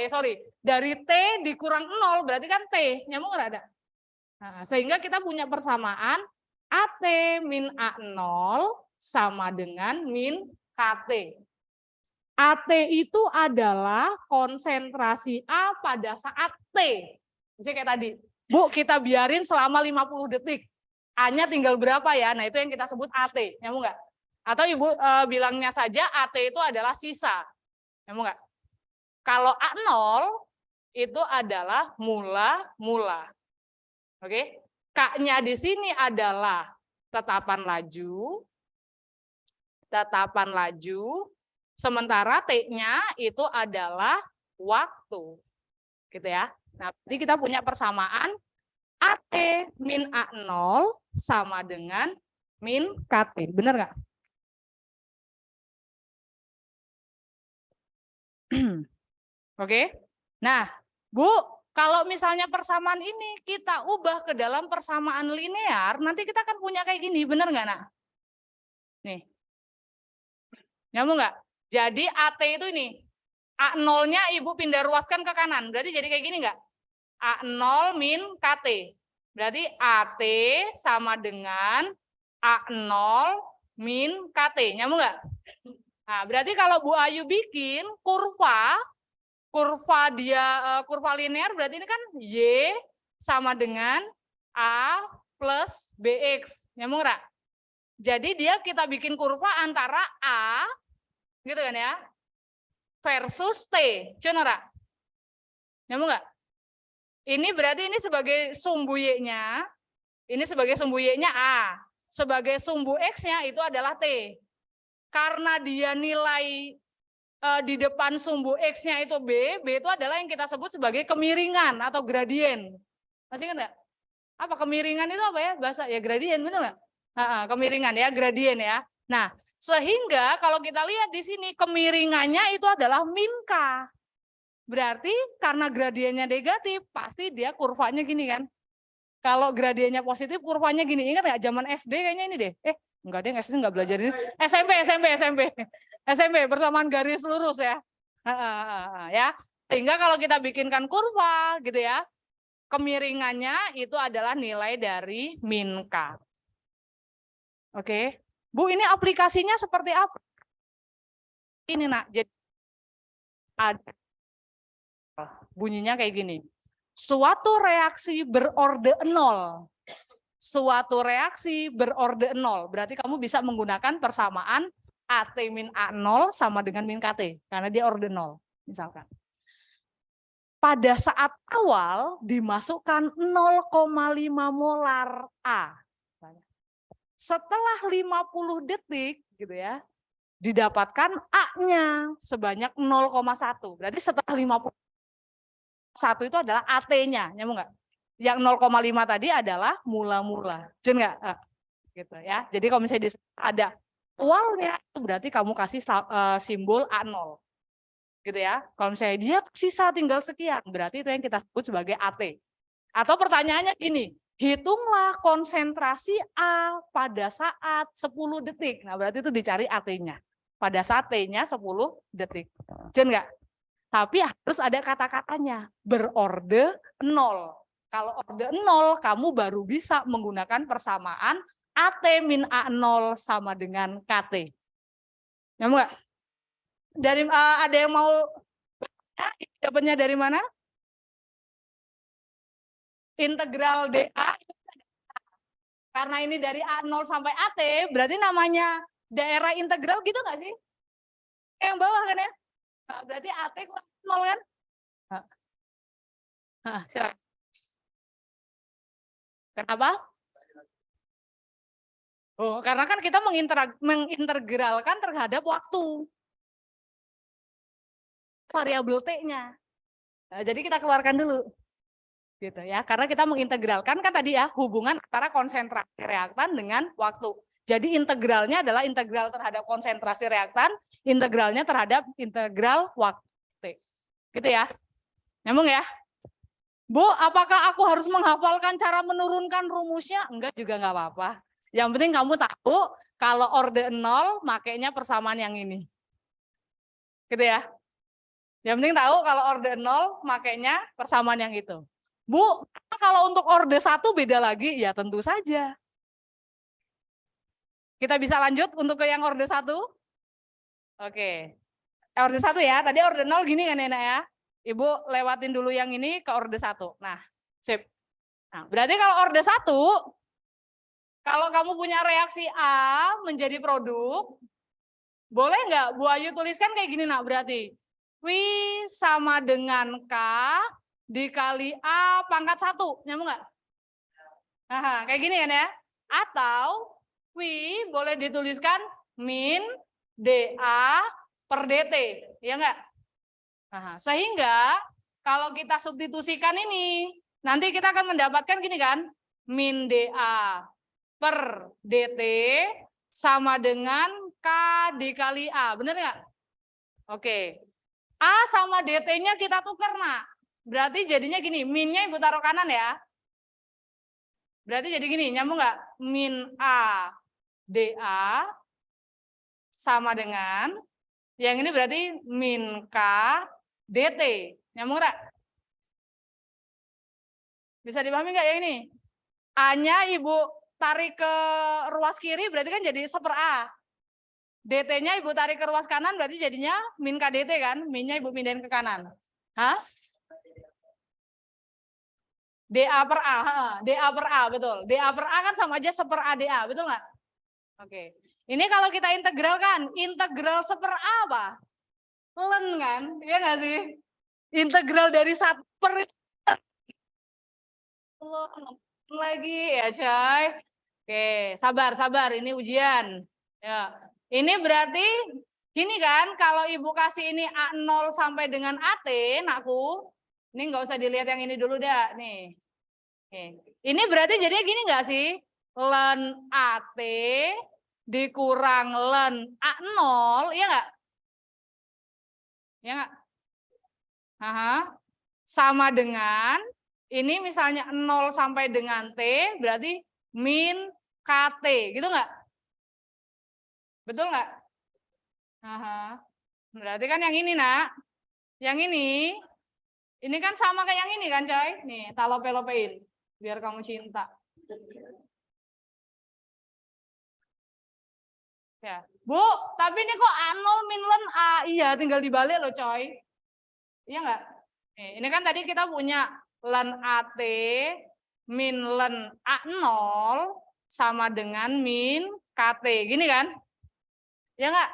dari T dikurang 0 berarti kan T, nyambung nggak ada? Nah, sehingga kita punya persamaan AT min A0 sama dengan min KT. AT itu adalah konsentrasi A pada saat T. Misalnya kayak tadi, Bu kita biarin selama 50 detik. A-nya tinggal berapa ya? Nah itu yang kita sebut AT, nyambung nggak? Atau Ibu bilangnya saja AT itu adalah sisa. Nyambung nggak? Kalau A0 itu adalah mula-mula. Oke? K-nya di sini adalah tetapan laju. Tetapan laju. Sementara T-nya itu adalah waktu. Gitu ya. Nah, jadi kita punya persamaan AT min A0 sama dengan min KT. Benar nggak? Oke. Nah, Bu, kalau misalnya persamaan ini kita ubah ke dalam persamaan linear, nanti kita akan punya kayak gini, benar nggak, nak? Nih. Nyambung nggak? Jadi AT itu ini, A0-nya Ibu pindah ruaskan ke kanan, berarti jadi kayak gini nggak? A0 min KT. Berarti AT sama dengan A0 min KT. Nyambung nggak? Nah, berarti kalau Bu Ayu bikin kurva linear berarti ini kan Y sama dengan A plus BX. Nyambung nggak? Jadi kita bikin kurva antara A, gitu kan ya, versus T. Nggak? Nyambung nggak? Ini berarti ini sebagai sumbu Y-nya, ini sebagai sumbu Y-nya A. Sebagai sumbu X-nya itu adalah T. Karena dia nilai di depan sumbu X-nya itu B itu adalah yang kita sebut sebagai kemiringan atau gradien. Masih ingat nggak? Apa kemiringan itu apa ya? Bahasa ya gradien, benar nggak? Kemiringan ya, gradien ya. Nah, sehingga kalau kita lihat di sini kemiringannya itu adalah min K. Berarti karena gradiennya negatif, pasti dia kurvanya gini kan. Kalau gradiennya positif, kurvanya gini. Ingat nggak zaman SD kayaknya ini deh. Enggak deh, SD nggak belajar ini. SMP persamaan garis lurus ya. Ya. Sehingga kalau kita bikinkan kurva gitu ya, kemiringannya itu adalah nilai dari min K. Oke. Bu, ini aplikasinya seperti apa? Ini nak, jadi ada bunyinya kayak gini. Suatu reaksi berorde 0. Suatu reaksi berorde 0. Berarti kamu bisa menggunakan persamaan AT min A0 sama dengan min KT. Karena dia orde 0. Misalkan. Pada saat awal dimasukkan 0,5 molar A. Setelah 50 detik gitu ya, didapatkan A-nya sebanyak 0,1. Berarti setelah 51 itu adalah AT-nya, nyambung nggak? Yang 0,5 tadi adalah mula-mula. Jun nggak? Gitu ya. Jadi kalau misalnya ada awalnya, berarti kamu kasih simbol A0. Gitu ya. Kalau misalnya dia sisa tinggal sekian, berarti itu yang kita sebut sebagai AT. Atau pertanyaannya gini, hitunglah konsentrasi A pada saat 10 detik. Nah, berarti itu dicari AT-nya. Pada saat T-nya 10 detik. Jen nggak? Tapi harus ada kata-katanya. Berorde 0. Kalau orde 0, kamu baru bisa menggunakan persamaan AT min A0 sama dengan KT. Nyambung nggak? Dari ada yang mau dapatnya dari mana? Integral dA. Karena ini dari A0 sampai AT, berarti namanya daerah integral gitu nggak sih? Yang bawah kan ya? Nah, berarti AT kurang 0 kan? Nah, silakan. Kenapa? Oh, karena kan kita mengintegralkan terhadap waktu. Variabel T-nya. Nah, jadi kita keluarkan dulu. Gitu ya. Karena kita mengintegralkan kan tadi ya hubungan antara konsentrasi reaktan dengan waktu. Jadi integralnya adalah integral terhadap konsentrasi reaktan, integralnya terhadap integral waktu. Gitu ya. Nyambung ya? Bu, apakah aku harus menghafalkan cara menurunkan rumusnya? Enggak juga nggak apa-apa. Yang penting kamu tahu kalau orde 0 makainya persamaan yang ini. Gitu ya. Yang penting tahu kalau orde 0 makainya persamaan yang itu. Bu, kalau untuk orde 1 beda lagi? Ya tentu saja. Kita bisa lanjut untuk ke yang orde 1? Oke. Orde 1 ya, tadi orde 0 gini kan enak ya. Ibu lewatin dulu yang ini ke orde 1. Nah, sip. Nah, berarti kalau orde 1, kalau kamu punya reaksi A menjadi produk, boleh nggak Bu Ayu tuliskan kayak gini nak berarti. V sama dengan K dikali A pangkat 1. Nyambung nggak? Nah, kayak gini kan ya. Atau V boleh dituliskan min dA per dt. Ya nggak? Nah, sehingga kalau kita substitusikan ini, nanti kita akan mendapatkan gini kan. Min dA per dt sama dengan K dikali A. Bener nggak? Oke. A sama dt-nya kita tukar, nak. Berarti jadinya gini, minnya ibu taruh kanan ya. Berarti jadi gini, nyambung nggak? Min A dA sama dengan, yang ini berarti min K dt. Nyambung nggak? Bisa dipahami nggak yang ini? A-nya ibu tarik ke ruas kiri berarti kan jadi 1/A. dt-nya ibu tarik ke ruas kanan berarti jadinya min K dt kan? Minnya ibu pindahin ke kanan. Hah? dA per A, dA per A, betul. dA per A kan sama aja 1/A dA, betul nggak? Oke. Ini kalau kita integralkan, integral 1/A apa? Ln kan, iya nggak sih? Integral dari 1 per lagi ya coy. Oke, sabar, ini ujian. Ya. Ini berarti gini kan, kalau ibu kasih ini A0 sampai dengan AT, nakku, ini nggak usah dilihat yang ini dulu dah, nih. Oke. Ini berarti jadinya gini nggak sih? Ln AT dikurang ln A0, iya nggak? Ya nggak? Sama dengan, ini misalnya 0 sampai dengan T, berarti min KT, gitu nggak? Betul nggak? Berarti kan yang ini, nak. Yang ini kan sama kayak yang ini kan, coy. Nih, tak lope-lopein, biar kamu cinta. Ya. Bu, tapi ini kok A0 min ln A. Iya, tinggal dibalik loh, coy. Iya nggak? Ini kan tadi kita punya ln AT min ln A0 sama dengan min KT. Gini kan? Ya nggak?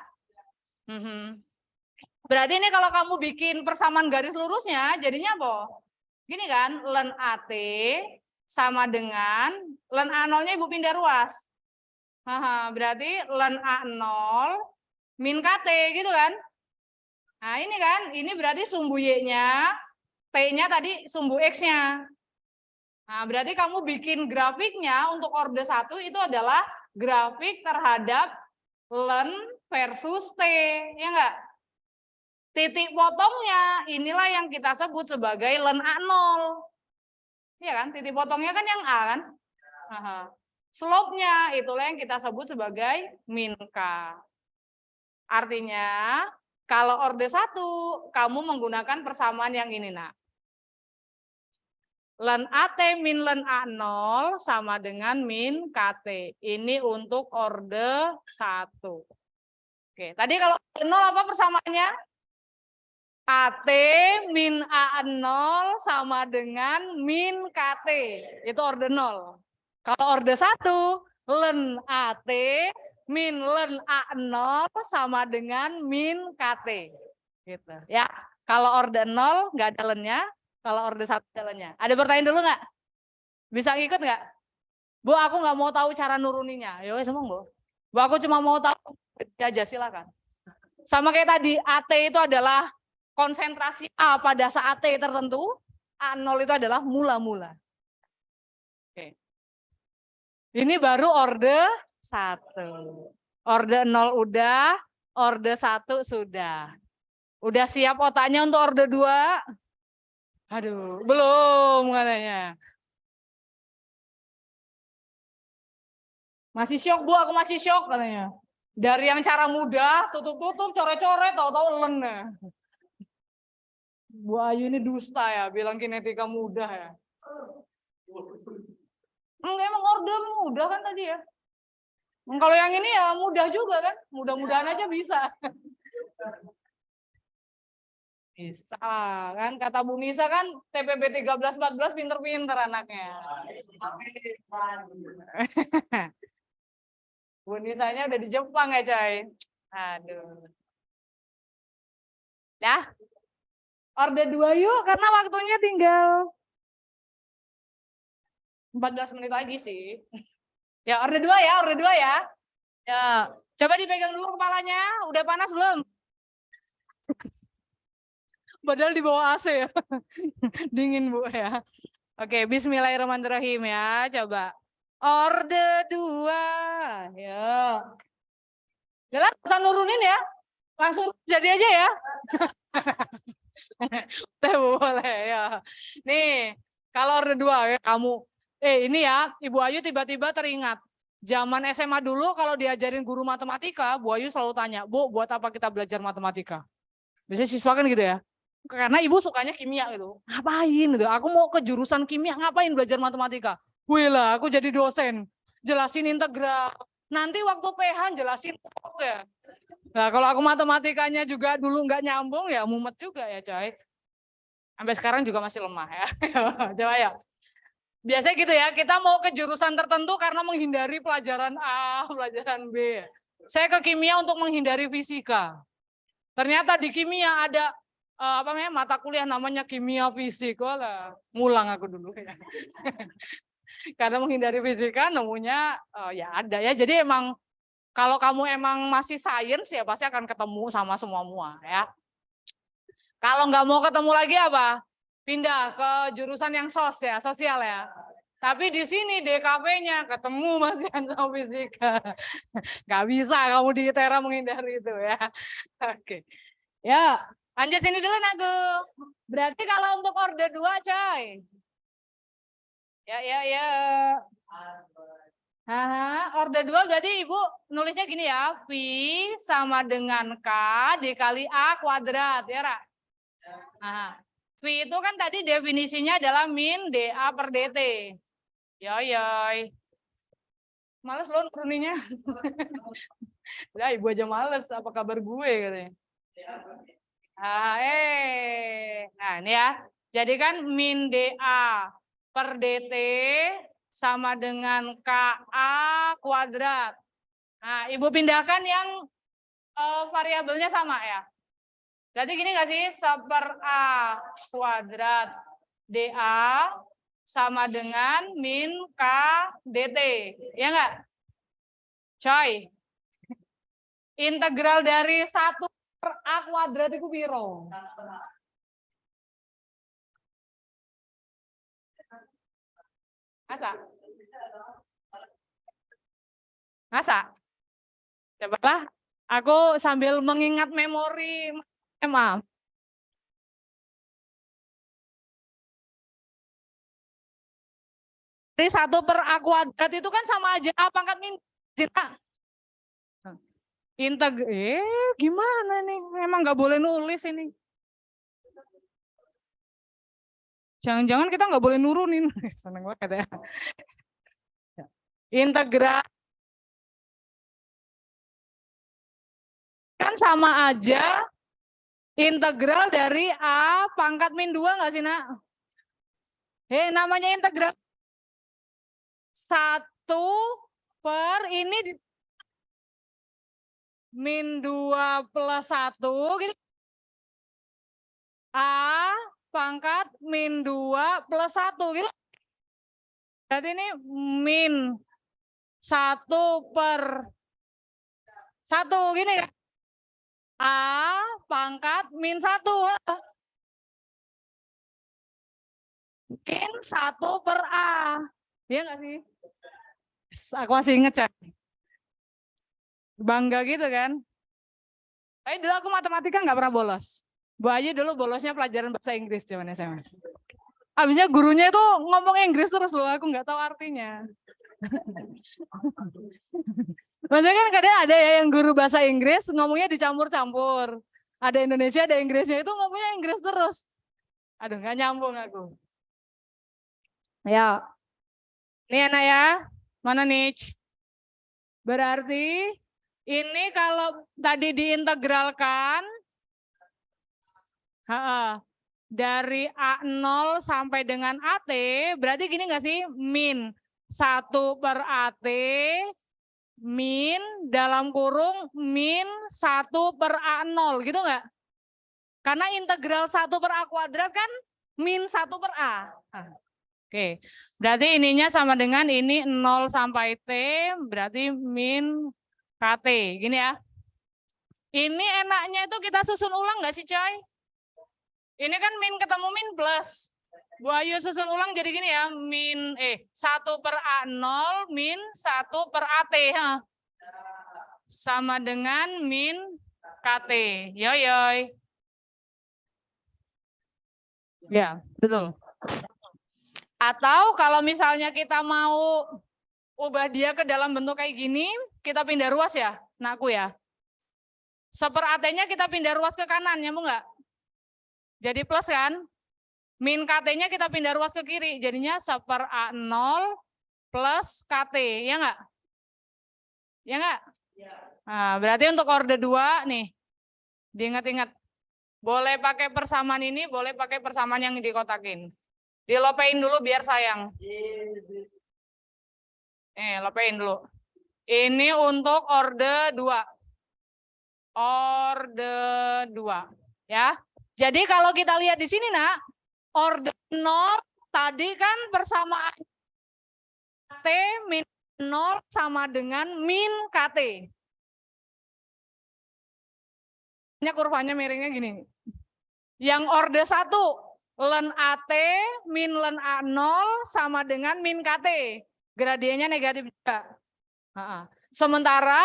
Berarti ini kalau kamu bikin persamaan garis lurusnya, jadinya apa? Gini kan? Ln AT sama dengan ln A0-nya ibu pindah ruas. Berarti ln A0 min KT gitu kan? Nah ini kan, ini berarti sumbu Y-nya, T-nya tadi sumbu X-nya. Nah berarti kamu bikin grafiknya untuk orde 1 itu adalah grafik terhadap ln versus T, ya enggak? Titik potongnya inilah yang kita sebut sebagai ln A0. Iya kan? Titik potongnya kan yang A kan? Slope-nya itulah yang kita sebut sebagai min K. Artinya, kalau orde 1, kamu menggunakan persamaan yang ini, nak. Len AT min len A0 sama dengan min KT. Ini untuk orde 1. Oke, tadi kalau 0 apa persamaannya? AT min A0 sama dengan min KT. Itu orde 0. Kalau orde 1, len AT min len A0 sama dengan min KT. Gitu. Ya, kalau orde 0 nggak ada lennya, kalau orde 1 ada lennya. Ada pertanyaan dulu nggak? Bisa ngikut nggak? Bu, aku nggak mau tahu cara nuruninya. Ya wes emang, Bu. Bu, aku cuma mau tahu aja, silakan. Sama kayak tadi, AT itu adalah konsentrasi A pada saat T tertentu, A0 itu adalah mula-mula. Oke. Ini baru orde 1. Orde 0 udah, orde 1 sudah. Udah siap otaknya untuk orde 2? Aduh, belum katanya. Masih syok, Bu, aku masih syok katanya. Dari yang cara mudah, tutup-tutup, coret-coret, tahu-tahu len. Bu Ayu ini dusta ya, bilang kinetika mudah ya. Enggak, emang orde mudah kan tadi ya. Kalau yang ini ya mudah juga kan, mudah-mudahan aja bisa. Bisa kan, kata Bu Nisa kan TPB 13-14 pinter-pinter anaknya. Bu Nisanya udah di Jepang ya coy. Aduh. Ya, orde 2 yuk, karena waktunya tinggal 14 menit lagi sih. Ya, orde 2 ya, orde 2 ya. Ya, coba dipegang dulu kepalanya, udah panas belum? Padahal di bawah AC ya. Dingin, Bu ya. Oke, bismillahirrahmanirrahim ya, coba. Orde 2. Ya. Udah, usah nurunin ya. Langsung jadi aja ya. Boleh ya. Nih, kalau orde 2 ya kamu. Ini ya, Ibu Ayu tiba-tiba teringat. Zaman SMA dulu kalau diajarin guru matematika, Bu Ayu selalu tanya, Bu, buat apa kita belajar matematika? Biasanya siswa kan gitu ya. Karena ibu sukanya kimia gitu. Ngapain gitu? Aku mau ke jurusan kimia, ngapain belajar matematika? Wih lah, aku jadi dosen. Jelasin integral. Nanti waktu PH jelasin ya. Nah, kalau aku matematikanya juga dulu nggak nyambung ya mumet juga ya, coy. Sampai sekarang juga masih lemah ya. Coba ya. Biasanya gitu ya, kita mau ke jurusan tertentu karena menghindari pelajaran A, pelajaran B. Saya ke kimia untuk menghindari fisika. Ternyata di kimia ada apa namanya mata kuliah namanya kimia fisik. Walah, ngulang aku dulu ya. Karena menghindari fisika nemunya ya ada ya. Jadi emang kalau kamu emang masih sains ya pasti akan ketemu sama semua ya. Kalau nggak mau ketemu lagi apa? Pindah ke jurusan yang sosial ya. Tapi di sini DKV-nya ketemu Mas Yanto fisika. Nggak bisa kamu di Tera menghindari itu ya. Oke. Ya, lanjut sini dulu Nagu. Berarti kalau untuk orde 2 coy. Ya. Orde 2 berarti Ibu nulisnya gini ya. V sama dengan K dikali A kuadrat. Ya, Ra? V itu kan tadi definisinya adalah min dA per dt. Yoy. Males loh nuruninya. Ya, Ibu aja males. Apa kabar gue katanya. Nah ini ya. Jadi kan min dA per dt sama dengan KA kuadrat. Nah, Ibu pindahkan yang variabelnya sama ya. Jadi gini nggak sih? 1/A kuadrat dA sama dengan min K dt. Ya nggak? Coy. Integral dari 1/A kuadrat itu piro? Masa? Cobalah. Aku sambil mengingat memori SMA. Dari 1 per A kuadrat itu kan sama aja A pangkat min A. Gimana nih? Memang nggak boleh nulis ini. Jangan-jangan kita nggak boleh nurunin. Seneng banget ya. Integral kan sama aja integral dari A pangkat min 2 nggak sih, Nak? Namanya integral 1 per ini min 2 plus 1 gitu. A pangkat min 2 plus 1 gitu. Berarti ini min 1 per 1 gini kan. A pangkat min 1. Min 1 per A. Iya nggak sih? Aku masih inget, Cak. Bangga gitu kan. Tapi dulu aku matematika nggak pernah bolos. Bu Ayu dulu bolosnya pelajaran bahasa Inggris zaman SMA. Habisnya gurunya itu ngomong Inggris terus loh, aku nggak tahu artinya. Maksudnya kan kadang ada ya yang guru bahasa Inggris ngomongnya dicampur-campur. Ada Indonesia, ada Inggrisnya, itu ngomongnya Inggris terus. Aduh, nggak nyambung aku. Ya, ini anak ya, mana nih? Berarti ini kalau tadi diintegralkan, dari A0 sampai dengan AT, berarti gini nggak sih? Min 1 per AT, min dalam kurung min 1 per A0, gitu nggak? Karena integral 1 per A kuadrat kan min 1 per A. Oke, berarti ininya sama dengan ini 0 sampai T, berarti min KT, gini ya. Ini enaknya itu kita susun ulang nggak sih, coy? Ini kan min ketemu min plus. Bu Ayu susun ulang jadi gini ya, min 1 per A0 min 1 per AT. Sama dengan min KT. Yoyoy. Ya, betul. Atau kalau misalnya kita mau ubah dia ke dalam bentuk kayak gini, kita pindah ruas ya, nakku ya. Seper AT-nya kita pindah ruas ke kanan, nyambung nggak? Jadi plus kan? Min KT-nya kita pindah ruas ke kiri, jadinya seper A0 plus KT, ya nggak? Ya nggak? Nah, berarti untuk orde 2 nih, diingat-ingat. Boleh pakai persamaan ini, boleh pakai persamaan yang dikotakin. Dilopein dulu biar sayang. Lopein dulu. Ini untuk orde 2. Orde 2. Ya. Jadi kalau kita lihat di sini, Nak, orde 0 tadi kan persamaan KT min 0 sama dengan min KT. Ini kurvanya miringnya gini. Yang orde 1, len AT min len A0 sama dengan min KT. Gradiennya negatif juga. Sementara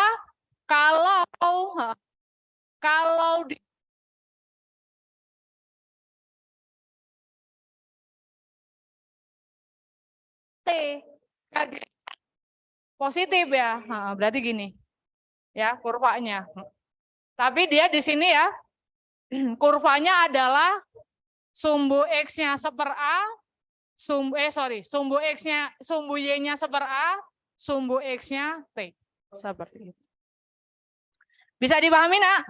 kalau di T positif ya, berarti gini ya kurvanya. Tapi dia di sini ya kurvanya adalah sumbu X-nya seper A, sumbu X-nya, sumbu Y-nya seper A, sumbu X-nya T. Seperti itu. Bisa dipahami, Nak?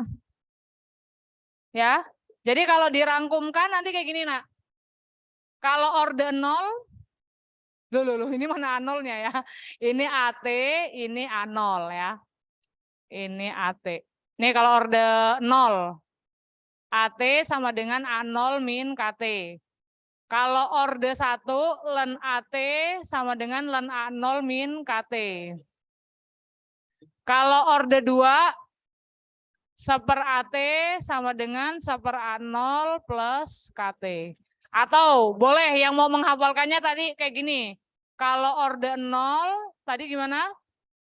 Ya. Jadi kalau dirangkumkan nanti kayak gini, Nak. Kalau orde 0, loh, ini mana A0-nya ya? Ini AT, ini A0 ya. Ini AT. Ini kalau orde 0. AT sama dengan A0 min KT. Kalau orde 1, len AT sama dengan len A0 min KT. Kalau orde 2, seper AT sama dengan seper A0 plus KT. Atau boleh yang mau menghafalkannya tadi kayak gini. Kalau orde 0, tadi gimana?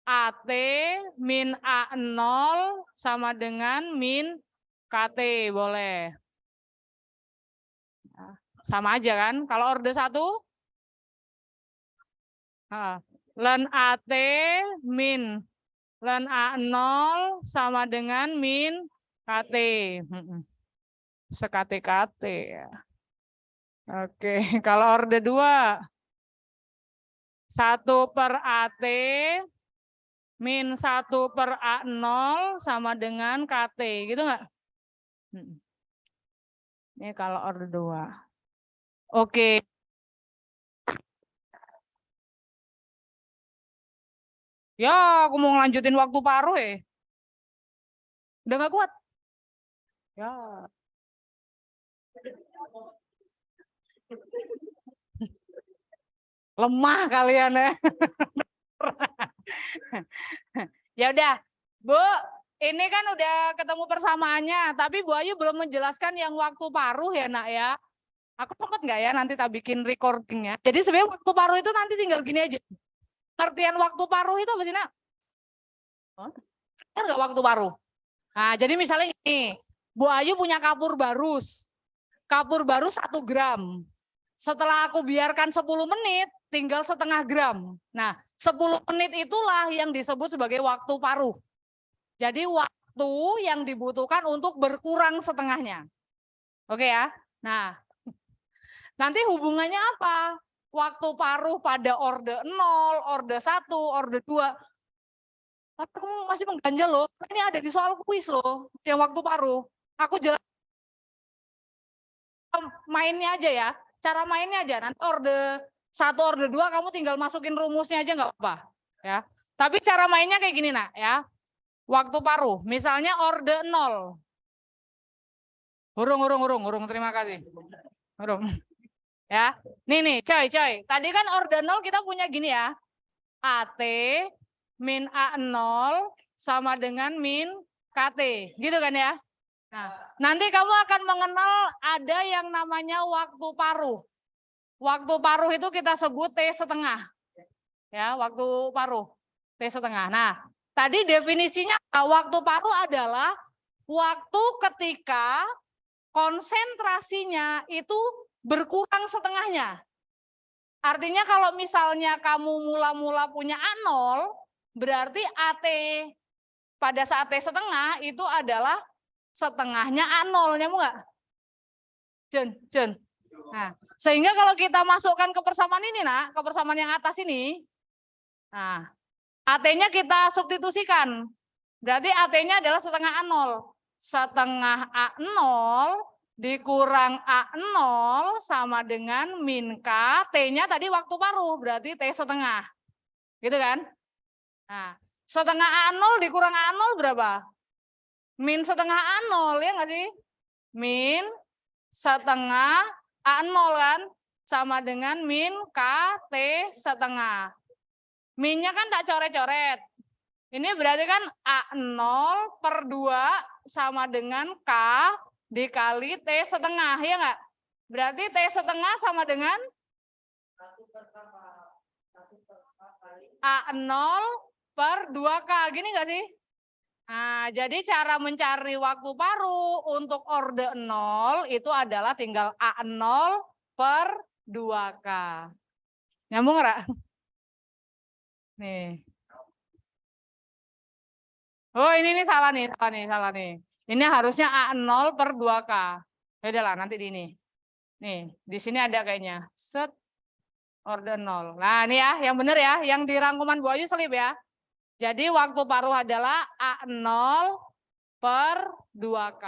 AT min A0 sama dengan min KT, boleh. Sama aja kan? Kalau orde 1, Ln AT min ln A0 sama dengan min KT. Sekate-kate ya. Oke, kalau orde 2. 1/AT min 1/A0 sama dengan KT. Gitu nggak? Ini kalau orde 2. Oke. Ya, aku mau ngelanjutin waktu paruh ya. Udah nggak kuat. Ya. Lemah kalian ya. Ya udah, Bu, ini kan udah ketemu persamaannya, tapi Bu Ayu belum menjelaskan yang waktu paruh ya, Nak ya. Aku sempat nggak ya nanti tak bikin recordingnya. Jadi sebenarnya waktu paruh itu nanti tinggal gini aja. Pengertian waktu paruh itu apa sih, Nak? Kan nggak waktu paruh. Nah, jadi misalnya ini, Bu Ayu punya kapur barus. Kapur barus 1 gram. Setelah aku biarkan 10 menit, tinggal setengah gram. Nah, 10 menit itulah yang disebut sebagai waktu paruh. Jadi waktu yang dibutuhkan untuk berkurang setengahnya. Oke ya? Nah, nanti hubungannya apa? Waktu paruh pada orde 0, orde 1, orde 2. Tapi kamu masih mengganjal loh. Ini ada di soal kuis loh, yang waktu paruh. Aku jelas mainnya aja ya. Cara mainnya aja. Nanti orde 1, orde 2 kamu tinggal masukin rumusnya aja nggak apa-apa. Ya. Tapi cara mainnya kayak gini, Nak ya. Waktu paruh, misalnya orde 0. Hurung, terima kasih. Hurung. Ya. Nih, coy. Tadi kan orde 0 kita punya gini ya. AT min A0 sama dengan min KT. Gitu kan ya? Nah, nanti kamu akan mengenal ada yang namanya waktu paruh. Waktu paruh itu kita sebut T1/2. Ya, waktu paruh T1/2. Nah, tadi definisinya waktu paruh adalah waktu ketika konsentrasinya itu berkurang setengahnya. Artinya kalau misalnya kamu mula-mula punya A0, berarti AT pada saat T1/2 itu adalah setengahnya A0, nyambung nggak? Jen. Nah, sehingga kalau kita masukkan ke persamaan ini, Nak, ke persamaan yang atas ini, nah, AT-nya kita substitusikan. Berarti AT-nya adalah setengah A0. Setengah A0 dikurang A0 sama dengan min K, T-nya tadi waktu paruh, berarti T1/2. Gitu kan? Nah, setengah A0 dikurang A0 berapa? Min setengah A0, ya nggak sih? Min setengah A0 kan? Sama dengan min K T1/2. Minnya kan tak coret-coret. Ini berarti kan A0/2 sama dengan K dikali T1/2, ya nggak? Berarti T1/2 sama dengan A0/2K, gini nggak sih? Nah, jadi cara mencari waktu paruh untuk orde 0 itu adalah tinggal A0/2K. Nyambung nggak? Nih. Oh, ini salah nih. Ini harusnya A0/2K. Ya udahlah, nanti di ini. Nih, di sini ada kayaknya. Set orde 0. Nah, ini ya, yang benar ya, yang di rangkuman Bu Ayu selip ya. Jadi waktu paruh adalah A0/2K.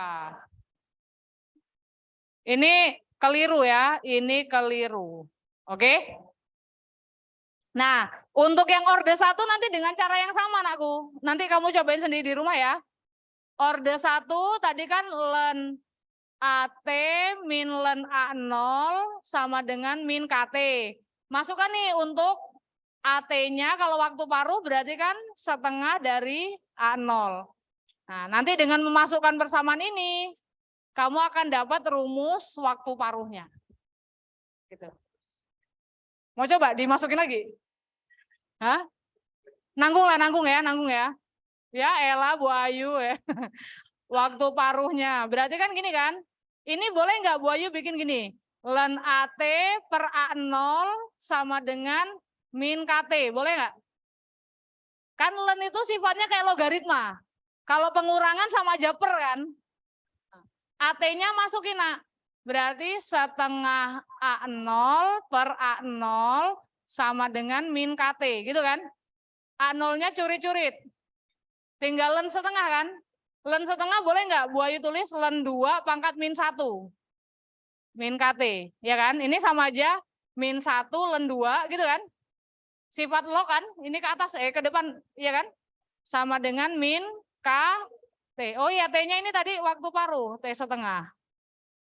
Ini keliru ya, ini keliru. Oke? Nah, untuk yang orde 1 nanti dengan cara yang sama, Anakku. Nanti kamu cobain sendiri di rumah ya. Orde 1 tadi kan ln AT min ln A0 sama dengan min KT. Masukkan nih untuk AT-nya kalau waktu paruh berarti kan setengah dari A0. Nah, nanti dengan memasukkan persamaan ini, kamu akan dapat rumus waktu paruhnya. Gitu. Mau coba dimasukin lagi? Hah? Nanggung ya. Ya elah Bu Ayu ya. Waktu paruhnya. Berarti kan gini kan? Ini boleh nggak Bu Ayu bikin gini? Ln AT per A0 sama dengan min KT, boleh nggak? Kan len itu sifatnya kayak logaritma. Kalau pengurangan sama aja per kan. AT-nya masukin A. Berarti setengah A0 per A0 sama dengan min KT, gitu kan? A0-nya curi-curit. Tinggal len setengah kan? Len setengah boleh nggak Bu Ayu tulis len 2 pangkat min 1. Min KT, ya kan? Ini sama aja min 1 len 2 gitu kan? Sifat log kan? Ini ke atas, ke depan, ya kan? Sama dengan min KT. Oh iya, T-nya ini tadi waktu paruh, T setengah.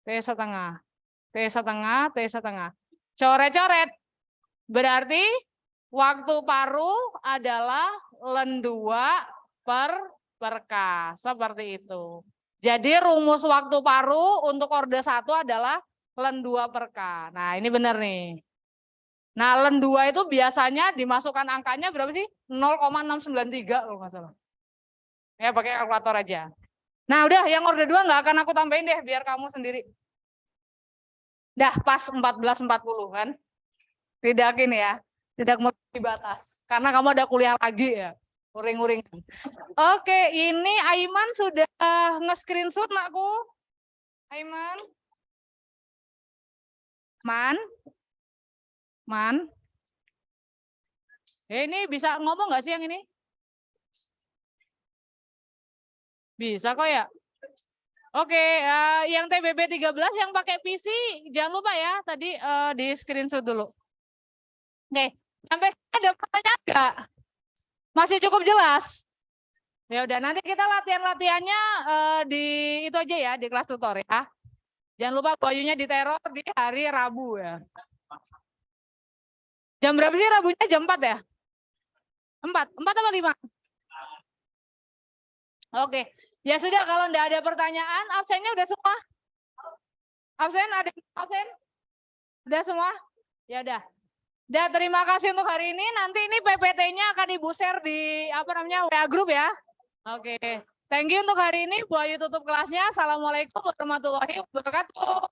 T setengah. T setengah, T setengah. Coret-coret. Berarti waktu paruh adalah len 2 per K. Seperti itu. Jadi rumus waktu paruh untuk orde 1 adalah len 2 per K. Nah ini benar nih. Nah len 2 itu biasanya dimasukkan angkanya berapa sih? 0,693 kalau nggak salah. Ya pakai kalkulator aja. Nah udah yang orde 2 nggak akan aku tambahin deh biar kamu sendiri. Dah pas 14.40 kan. Tidak ini ya. Tidak melebihi batas. Karena kamu ada kuliah lagi ya. Uring-uring. Oke, ini Aiman sudah nge-screenshot nakku. Aiman. Man. Ini bisa ngomong nggak sih yang ini? Bisa kok ya. Oke, yang TBB 13 yang pakai PC jangan lupa ya tadi di screenshot dulu. Oke, sampai ada pertanyaan nggak? Masih cukup jelas? Ya udah, nanti kita latihan-latihannya di itu aja ya, di kelas tutor ya. Jangan lupa bajunya diteror di hari Rabu ya. Jam berapa sih Rabunya? Jam 4 ya? 4 apa 5? Oke, ya sudah kalau enggak ada pertanyaan, absennya udah semua? Absen ada absen? Udah semua? Ya udah. Dan terima kasih untuk hari ini. Nanti ini PPT-nya akan Ibu share di WA group ya. Oke. Thank you untuk hari ini. Bu Ayu tutup kelasnya. Assalamualaikum warahmatullahi wabarakatuh.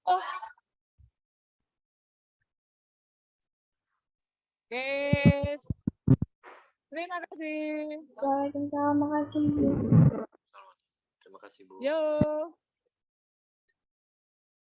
Oke. Terima kasih. Waalaikumsalam, makasih Bu. Terima kasih Bu. Yo.